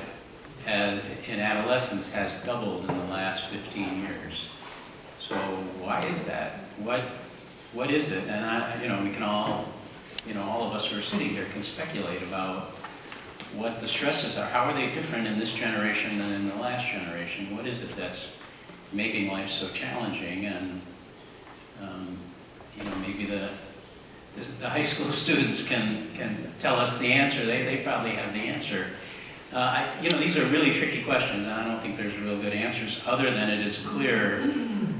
in adolescence has doubled in the last 15 years. So why is that? What is it? And we can all, all of us who are sitting here can speculate about what the stresses are. How are they different in this generation than in the last generation? What is it that's making life so challenging? And maybe the high school students can tell us the answer. They probably have the answer. These are really tricky questions, and I don't think there's real good answers, other than it is clear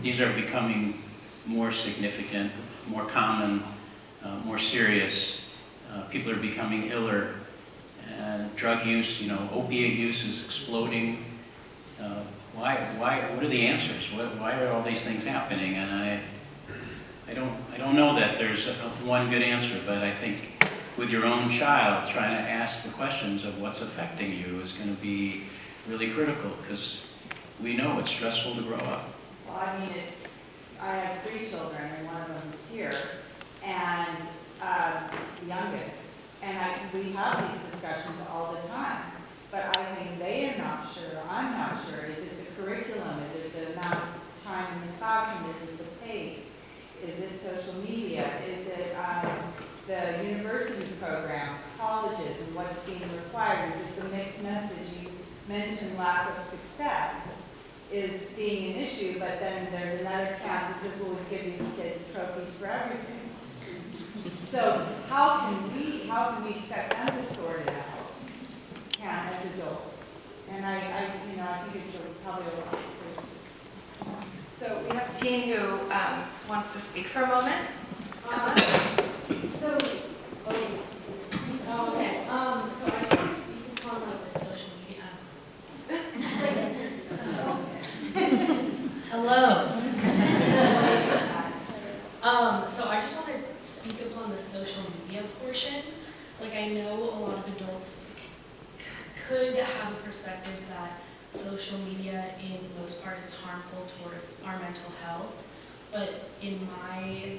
these are becoming more significant, more common, more serious. People are becoming iller. Drug use, opiate use is exploding. Why? What are the answers? Why are all these things happening? And I don't know that there's one good answer, but I think with your own child, trying to ask the questions of what's affecting you is going to be really critical, because we know it's stressful to grow up. Well, I have 3 children, and one of them is here, and the youngest. And we have these discussions all the time, but I think they are not sure, I'm not sure. Is it the curriculum? Is it the amount of time in the classroom? Is it the pace? Is it social media? Is it the university programs, colleges, and what's being required? Is it the mixed message? You mentioned lack of success is being an issue, but then there's another camp that says, well, we give these kids trophies for everything. So how can we expect them to sort it out as adults? And I think it's probably a lot of places. So we have a teen who wants to speak for a moment. So I just want to speak upon the social media. Hello. So I just want to speak upon the social media portion. I know a lot of adults could have a perspective that social media in most part is harmful towards our mental health, but in my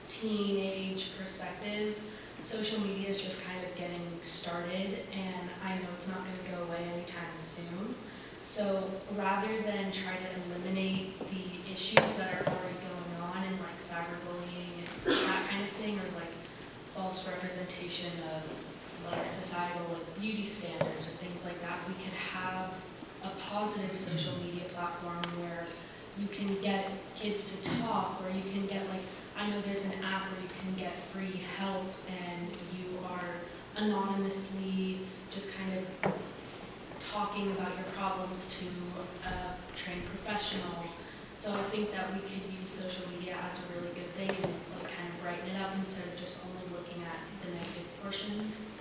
teenage perspective, social media is just kind of getting started, and I know it's not going to go away anytime soon. So rather than try to eliminate the issues that are already going on, and cyberbullying and that kind of thing, or false representation of societal beauty standards or things like that, we could have a positive social media platform where you can get kids to talk, or you can get I know there's an app where you can get free help, and you are anonymously just kind of talking about your problems to a trained professional. So I think that we could use social media as a really good thing and kind of brighten it up instead of just only looking at the negative portions.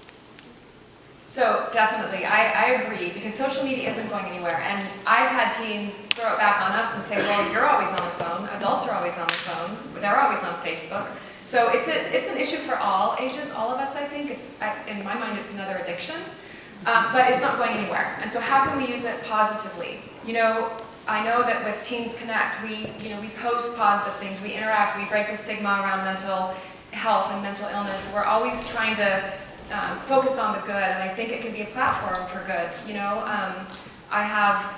So definitely, I agree, because social media isn't going anywhere. And I've had teens throw it back on us and say, well, you're always on the phone, adults are always on the phone, they're always on Facebook. So it's an issue for all ages, all of us, I think. In my mind, it's another addiction, but it's not going anywhere. And so how can we use it positively? I know that with Teens Connect, we post positive things, we interact, we break the stigma around mental health and mental illness. We're always trying to focus on the good, and I think it can be a platform for good.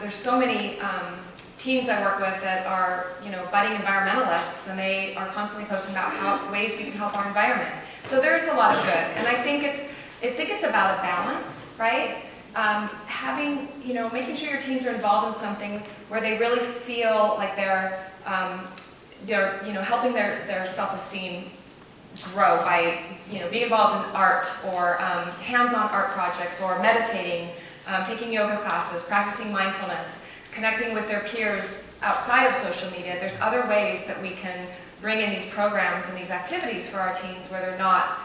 There's so many teens I work with that are, budding environmentalists, and they are constantly posting about ways we can help our environment. So there's a lot of good, and I think it's about a balance, right? Making sure your teens are involved in something where they really feel like they're helping their self-esteem grow by, being involved in art, or hands-on art projects, or meditating, taking yoga classes, practicing mindfulness, connecting with their peers outside of social media. There's other ways that we can bring in these programs and these activities for our teens where they're not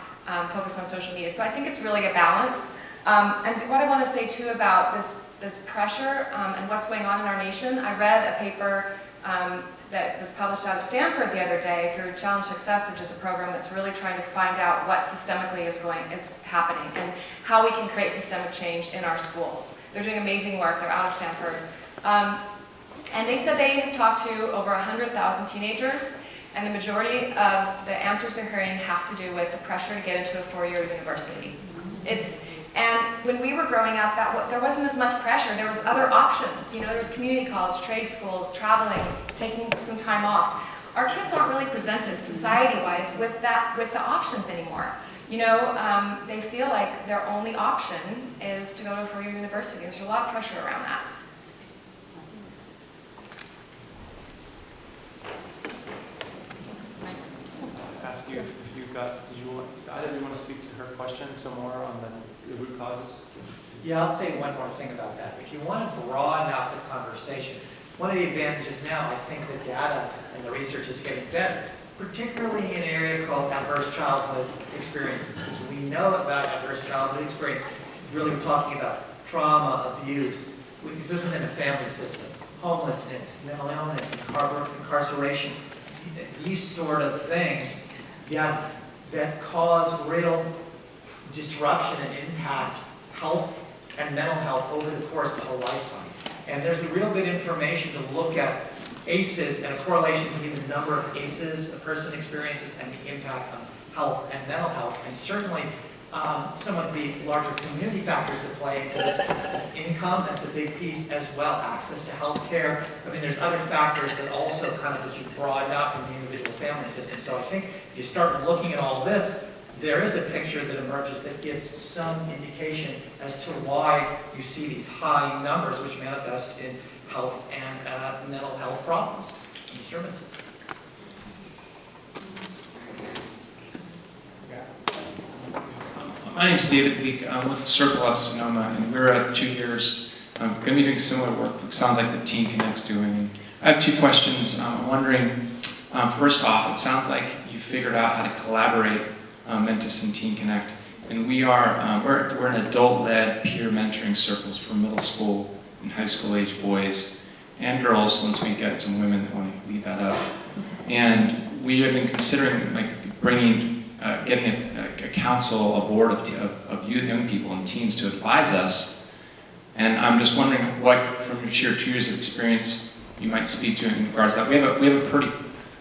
focused on social media. So I think it's really a balance. And what I want to say too about this pressure and what's going on in our nation, I read a paper that was published out of Stanford the other day through Challenge Success, which is a program that's really trying to find out what systemically is happening and how we can create systemic change in our schools. They're doing amazing work. They're out of Stanford. And they said they have talked to over 100,000 teenagers, and the majority of the answers they're hearing have to do with the pressure to get into a four-year university. And when we were growing up, there wasn't as much pressure. There was other options. You know, there was community college, trade schools, traveling, taking some time off. Our kids aren't really presented society-wise with the options anymore. You know, they feel like their only option is to go to a four-year university. There's a lot of pressure around that. Ask you if you've got, either you want to speak to her question some more on the root causes? Yeah, I'll say one more thing about that. If you want to broaden out the conversation, one of the advantages now, I think the data and the research is getting better, particularly in an area called adverse childhood experiences. Because we know about adverse childhood experience, really we're talking about trauma, abuse, it's within the family system, homelessness, mental illness, incarceration, these sort of things, death, that cause real disruption and impact health and mental health over the course of a lifetime. And there's real good information to look at ACEs and a correlation between the number of ACEs a person experiences and the impact on health and mental health. And certainly some of the larger community factors that play into this income, that's a big piece as well, access to health care. I mean, there's other factors that also kind of as you broaden out from the individual family system. So I think if you start looking at all this, there is a picture that emerges that gives some indication as to why you see these high numbers which manifest in health and mental health problems and disturbances. My name is David Leak. I'm with Circle Up Sonoma, and we're at 2 years. I'm going to be doing similar work. It sounds like the Teen Connect's doing. I have two questions. I'm wondering, first off, it sounds like you figured out how to collaborate Mentis and Teen Connect, and we're an adult-led peer mentoring circles for middle school and high school age boys and girls. Once we get some women that want to lead that up, and we have been considering getting a council, a board of young people and teens to advise us. And I'm just wondering what, from your 2 years of experience, you might speak to in regards to that. We have a pretty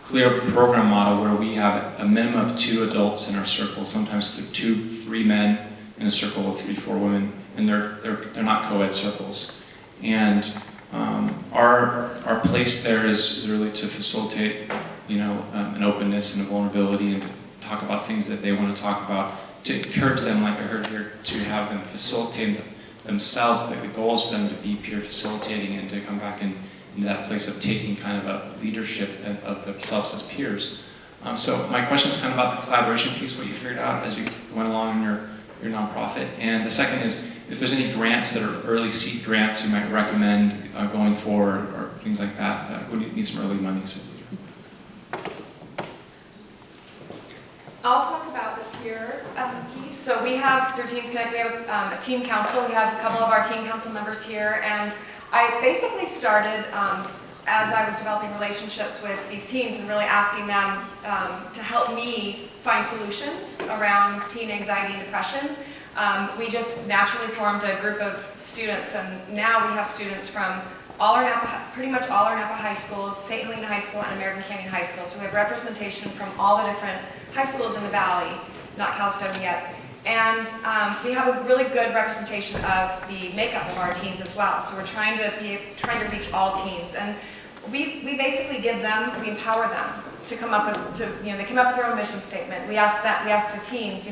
clear program model where we have a minimum of 2 adults in our circle, sometimes 2-3 men in a circle of 3-4 women, and they're not co-ed circles. And our place there is really to facilitate, an openness and a vulnerability, and to talk about things that they want to talk about, to encourage them, like I heard here, to have them facilitate themselves. The goal is for them to be peer facilitating and to come back into that place of taking kind of a leadership of themselves as peers. So my question is kind of about the collaboration piece, what you figured out as you went along in your nonprofit. And the second is, if there's any grants that are early seed grants you might recommend going forward, or things like that, would need some early money. So. I'll talk about the peer piece. So we have, through Teens Connect, we have a teen council. We have a couple of our teen council members here, and I basically started as I was developing relationships with these teens and really asking them to help me find solutions around teen anxiety and depression. We just naturally formed a group of students, and now we have students from pretty much all our Napa high schools, St. Helena High School and American Canyon High School. So we have representation from all the different high schools in the valley, not Calstone yet. And we have a really good representation of the makeup of our teens as well. So we're trying to reach all teens. And we basically we empower them to come up with, they come up with their own mission statement. We ask their teens,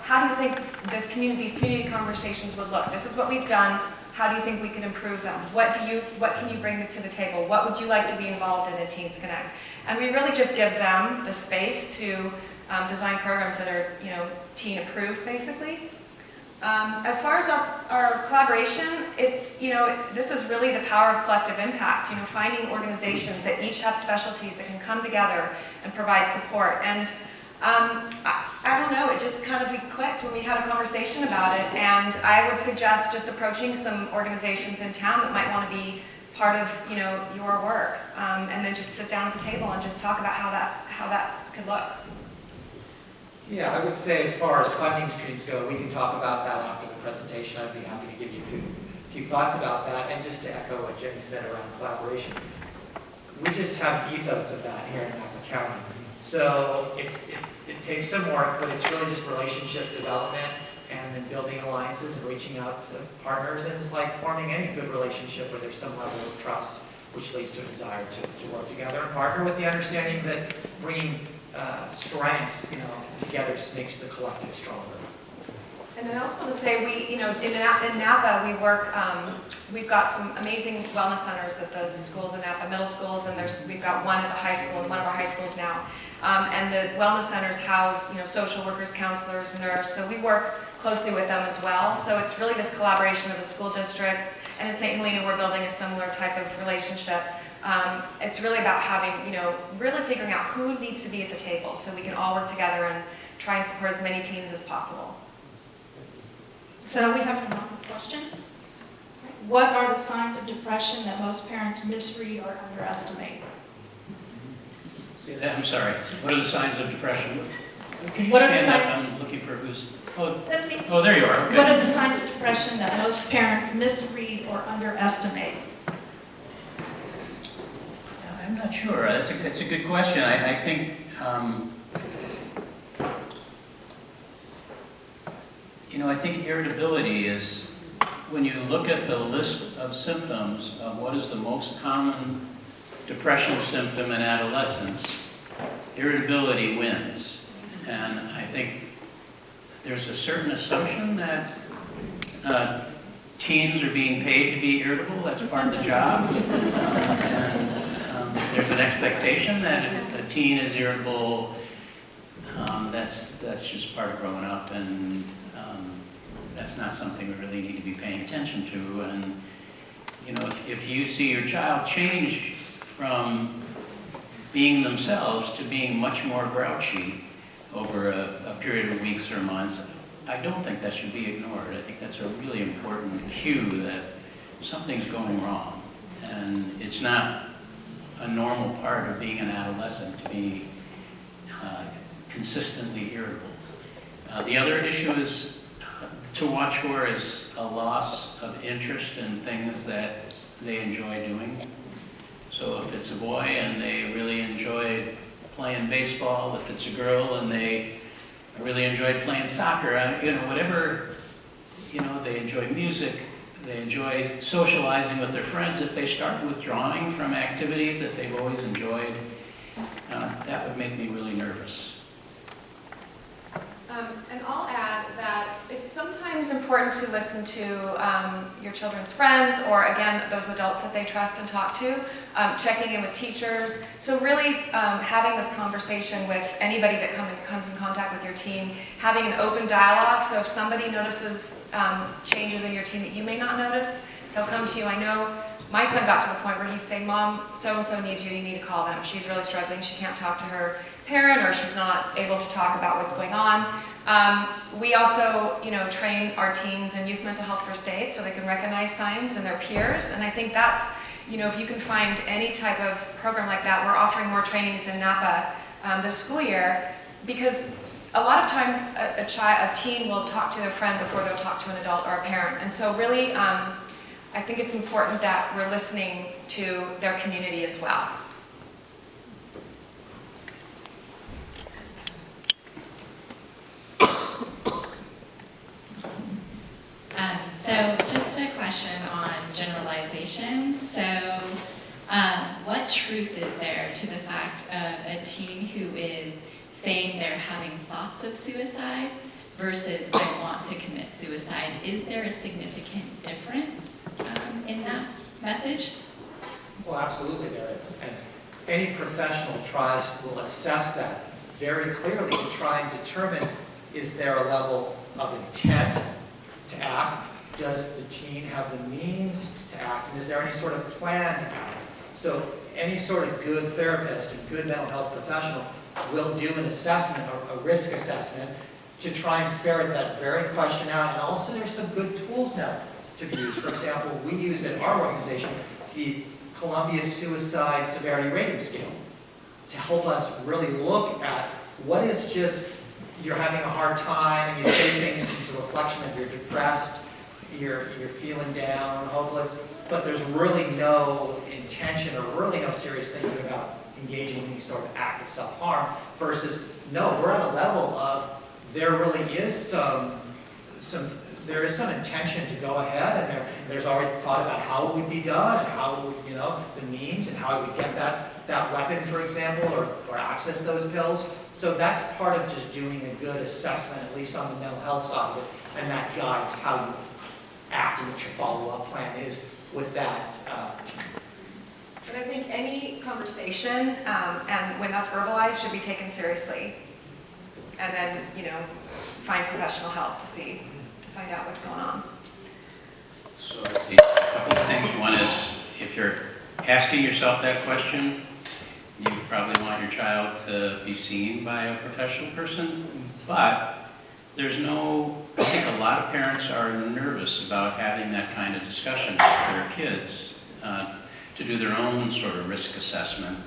how do you think these community conversations would look? This is what we've done. How do you think we can improve them? What can you bring to the table? What would you like to be involved in Teens Connect? And we really just give them the space to design programs that are, teen approved, basically. As far as our collaboration, it's, this is really the power of collective impact, finding organizations that each have specialties that can come together and provide support. And I don't know, it just kind of we clicked when we had a conversation about it, and I would suggest just approaching some organizations in town that might want to be part of, your work, and then just sit down at the table and just talk about how that could look. Yeah, I would say as far as funding streams go, we can talk about that after the presentation. I'd be happy to give you a few thoughts about that. And just to echo what Jenny said around collaboration, we just have ethos of that here in Napa County. So it takes some work, but it's really just relationship development and then building alliances and reaching out to partners. And it's like forming any good relationship where there's some level of trust, which leads to a desire to work together and partner with the understanding that bringing strengths, together just makes the collective stronger. And then I also want to say, we, in Napa, we work, we've got some amazing wellness centers at the schools in Napa, middle schools, and we've got one at the high school and one of our high schools now. And the wellness centers house, social workers, counselors, nurse, so we work closely with them as well. So it's really this collaboration of the school districts, and in St. Helena, we're building a similar type of relationship. It's really about having, really figuring out who needs to be at the table so we can all work together and try and support as many teens as possible. So we have an anonymous question. What are the signs of depression that most parents misread or underestimate? I'm sorry. What are the signs of depression? Could you What are the stand up? signs? I'm looking for who's... Oh, That's me. oh, there you are. Okay. What are the signs of depression that most parents misread or underestimate? I'm not sure. That's a good question. I think, I think irritability is, when you look at the list of symptoms of what is the most common depression symptom in adolescence, irritability wins. And I think there's a certain assumption that teens are being paid to be irritable. That's part of the job. There's an expectation that if a teen is irritable, that's just part of growing up, and that's not something we really need to be paying attention to. And if you see your child change from being themselves to being much more grouchy over a period of weeks or months, I don't think that should be ignored. I think that's a really important cue that something's going wrong, and it's not a normal part of being an adolescent to be consistently irritable. The other issue is to watch for is a loss of interest in things that they enjoy doing. So if it's a boy and they really enjoy playing baseball, if it's a girl and they really enjoy playing soccer, whatever, they enjoy music, they enjoy socializing with their friends. If they start withdrawing from activities that they've always enjoyed, that would make me really nervous. And I'll add that it's sometimes important to listen to your children's friends, or again, those adults that they trust and talk to, checking in with teachers. So really having this conversation with anybody that comes in contact with your teen, having an open dialogue. So if somebody notices changes in your teen that you may not notice, they'll come to you. I know my son got to the point where he'd say, "Mom, so-and-so needs you, you need to call them. She's really struggling, she can't talk to her parent, or she's not able to talk about what's going on." We also, train our teens in youth mental health first aid so they can recognize signs in their peers. And I think that's, if you can find any type of program like that, we're offering more trainings in Napa this school year, because a lot of times a teen will talk to a friend before they'll talk to an adult or a parent. And so really, I think it's important that we're listening to their community as well. So just a question on generalizations. So what truth is there to the fact of a teen who is saying they're having thoughts of suicide versus I want to commit suicide? Is there a significant difference in that message? Well, absolutely there is. And any professional will assess that very clearly to try and determine, is there a level of intent to act? Does the teen have the means to act? And is there any sort of plan to act? So any sort of good therapist and good mental health professional will do an assessment, a risk assessment, to try and ferret that very question out. And also there's some good tools now to be used. For example, we use at our organization the Columbia Suicide Severity Rating Scale to help us really look at what is just, you're having a hard time and you say things, it's a reflection of you're depressed, you're feeling down, hopeless, but there's really no intention or really no serious thinking about engaging in any sort of act of self-harm, versus, no, we're at a level of there really is there is some intention to go ahead, and there's always thought about how it would be done and how it would, the means and how it would get that weapon, for example, or access those pills. So that's part of just doing a good assessment, at least on the mental health side of it, and that guides how you act and what your follow-up plan is with that. But I think any conversation, and when that's verbalized, should be taken seriously. And then, find professional help to find out what's going on. So I see a couple of things. One is, if you're asking yourself that question, you probably want your child to be seen by a professional person, but I think a lot of parents are nervous about having that kind of discussion with their kids to do their own sort of risk assessment.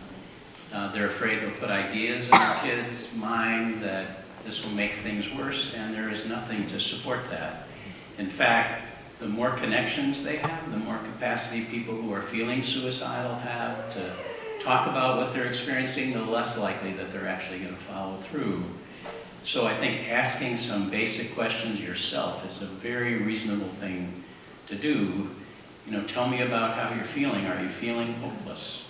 They're afraid they'll put ideas in their kids' mind that this will make things worse, and there is nothing to support that. In fact, the more connections they have, the more capacity people who are feeling suicidal have to talk about what they're experiencing, the less likely that they're actually going to follow through. So I think asking some basic questions yourself is a very reasonable thing to do. Tell me about how you're feeling. Are you feeling hopeless?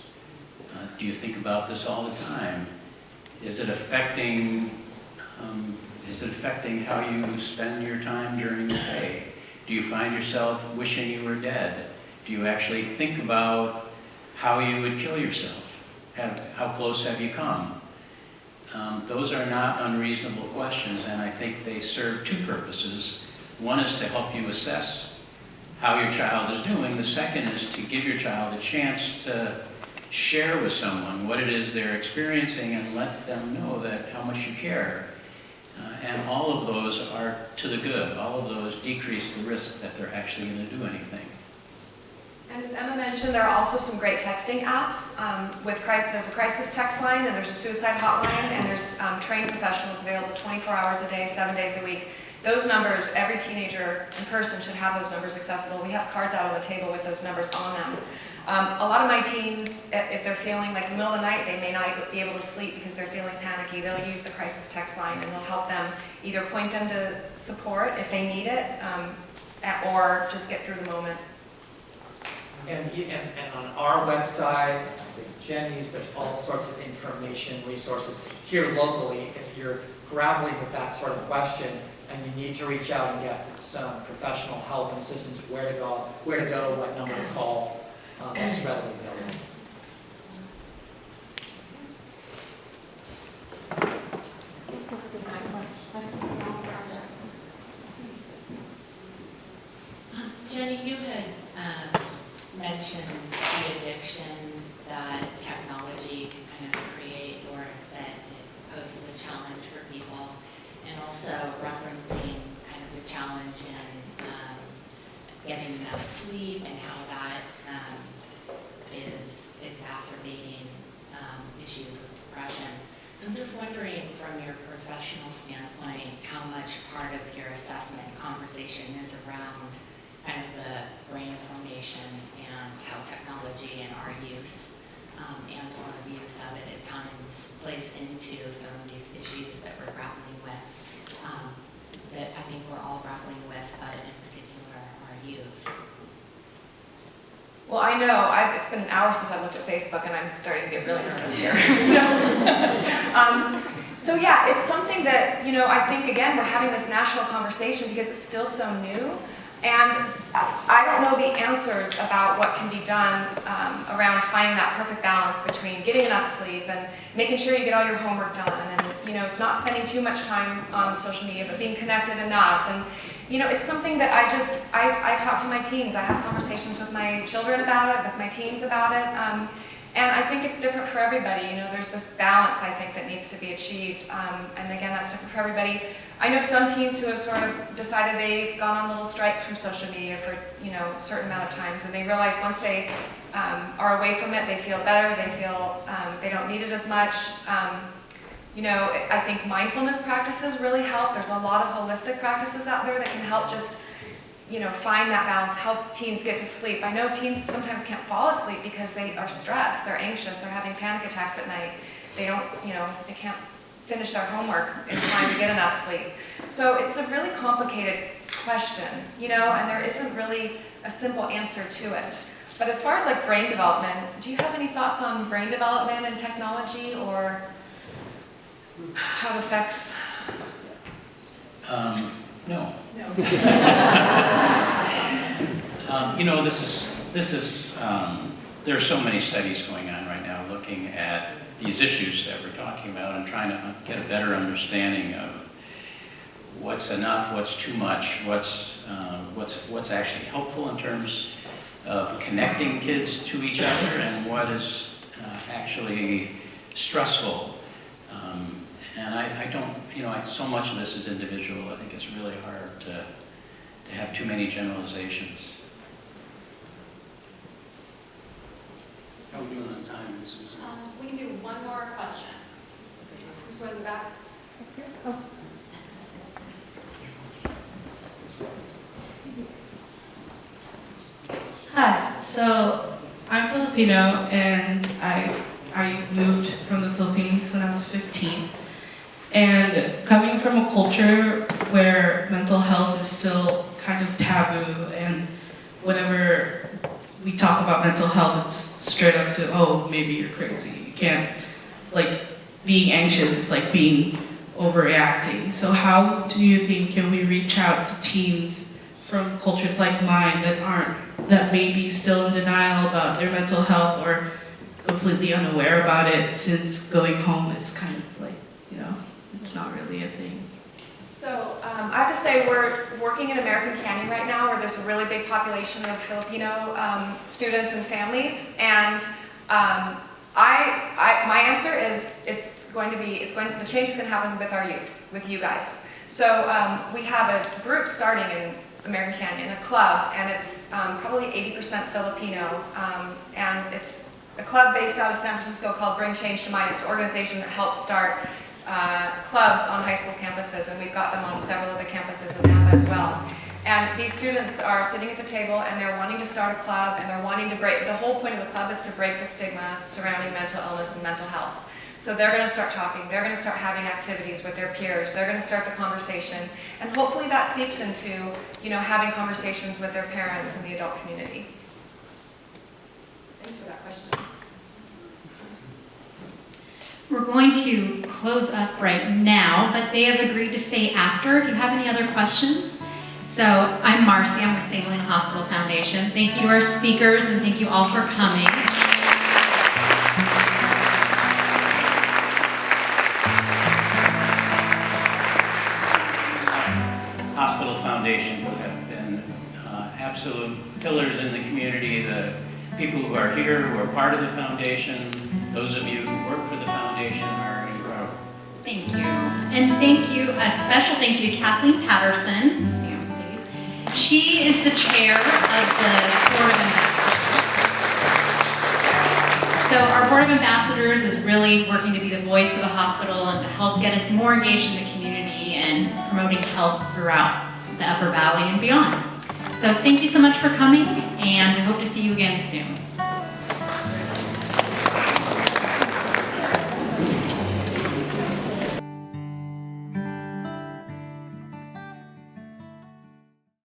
Do you think about this all the time? Is it affecting how you spend your time during the day? Do you find yourself wishing you were dead? Do you actually think about how you would kill yourself? How close have you come? Those are not unreasonable questions, and I think they serve two purposes. One is to help you assess how your child is doing. The second is to give your child a chance to share with someone what it is they're experiencing and let them know that how much you care. And all of those are to the good. All of those decrease the risk that they're actually going to do anything. And as Emma mentioned, there are also some great texting apps. There's a crisis text line, and there's a suicide hotline, and there's trained professionals available 24 hours a day, 7 days a week. Those numbers, every teenager in person should have those numbers accessible. We have cards out on the table with those numbers on them. A lot of my teens, if they're feeling like in the middle of the night, they may not be able to sleep because they're feeling panicky, they'll use the crisis text line, and they'll help them either point them to support if they need it, or just get through the moment. And on our website, I think Jenny's, there's all sorts of information, resources. Here locally, if you're grappling with that sort of question and you need to reach out and get some professional help and assistance, where to go, what number to call, that's readily available. Jenny, you had mentioned the addiction that technology can kind of create, or that it poses a challenge for people, and also referencing kind of the challenge in getting enough sleep and how that is exacerbating issues with depression. So I'm just wondering, from your professional standpoint, how much part of your assessment conversation is around kind of the brain formation and how technology and our use and or abuse of it at times plays into some of these issues that we're grappling with, that I think we're all grappling with, but in particular our youth. Well, I know, it's been an hour since I looked at Facebook, and I'm starting to get really nervous here. So yeah, it's something that, I think, again, we're having this national conversation because it's still so new. And I don't know the answers about what can be done around finding that perfect balance between getting enough sleep and making sure you get all your homework done, and not spending too much time on social media, but being connected enough. And, it's something that I talk to my teens. I have conversations with my children about it, with my teens about it. And I think it's different for everybody. There's this balance, I think, that needs to be achieved. And again, that's different for everybody. I know some teens who have sort of decided they've gone on little strikes from social media for, a certain amount of times. And they realize once they are away from it, they feel better. They feel they don't need it as much. I think mindfulness practices really help. There's a lot of holistic practices out there that can help just, find that balance, help teens get to sleep. I know teens sometimes can't fall asleep because they are stressed, they're anxious, they're having panic attacks at night. They don't, they can't finish their homework in time to get enough sleep. So it's a really complicated question, and there isn't really a simple answer to it. But as far as like brain development, do you have any thoughts on brain development and technology, or how it affects? No. There are so many studies going on right now looking at these issues that we're talking about and trying to get a better understanding of what's enough, what's too much, what's actually helpful in terms of connecting kids to each other, and what is actually stressful. And I don't, so much of this is individual. I think it's really hard to have too many generalizations. How are we doing on time, Susan? We can do one more question. Who's going in the back? Hi, so I'm Filipino, and I moved from the Philippines when I was 15. And coming from a culture where mental health is still kind of taboo, and whenever we talk about mental health, it's straight up to, oh, maybe you're crazy. You can't, like, being anxious is like being overreacting. So how do you think can we reach out to teens from cultures like mine that may be still in denial about their mental health or completely unaware about it, since going home it's kind of like, it's not really a thing? So I have to say we're working in American Canyon right now, where there's a really big population of Filipino students and families, and my answer is the change is going to happen with our youth, with you guys. So we have a group starting in American Canyon, a club, and it's probably 80% Filipino, and it's a club based out of San Francisco called Bring Change to Mind. It's an organization that helps start clubs on high school campuses, and we've got them on several of the campuses in Napa as well. And these students are sitting at the table, and they're wanting to start a club, and they're wanting to break, the whole point of the club is to break the stigma surrounding mental illness and mental health. So they're going to start talking, they're going to start having activities with their peers, they're going to start the conversation, and hopefully that seeps into, having conversations with their parents and the adult community. Thanks for that question. We're going to close up right now, but they have agreed to stay after if you have any other questions. So I'm Marcy, I'm with St. Helena Hospital Foundation. Thank you to our speakers, and thank you all for coming. Hospital Foundation, who have been absolute pillars in the community, the people who are here, who are part of the foundation, those of you who work for the foundation are incredible. Thank you. And a special thank you to Kathleen Patterson. Stand, please. She is the chair of the Board of Ambassadors. So our Board of Ambassadors is really working to be the voice of the hospital and to help get us more engaged in the community and promoting health throughout the Upper Valley and beyond. So thank you so much for coming, and we hope to see you again soon.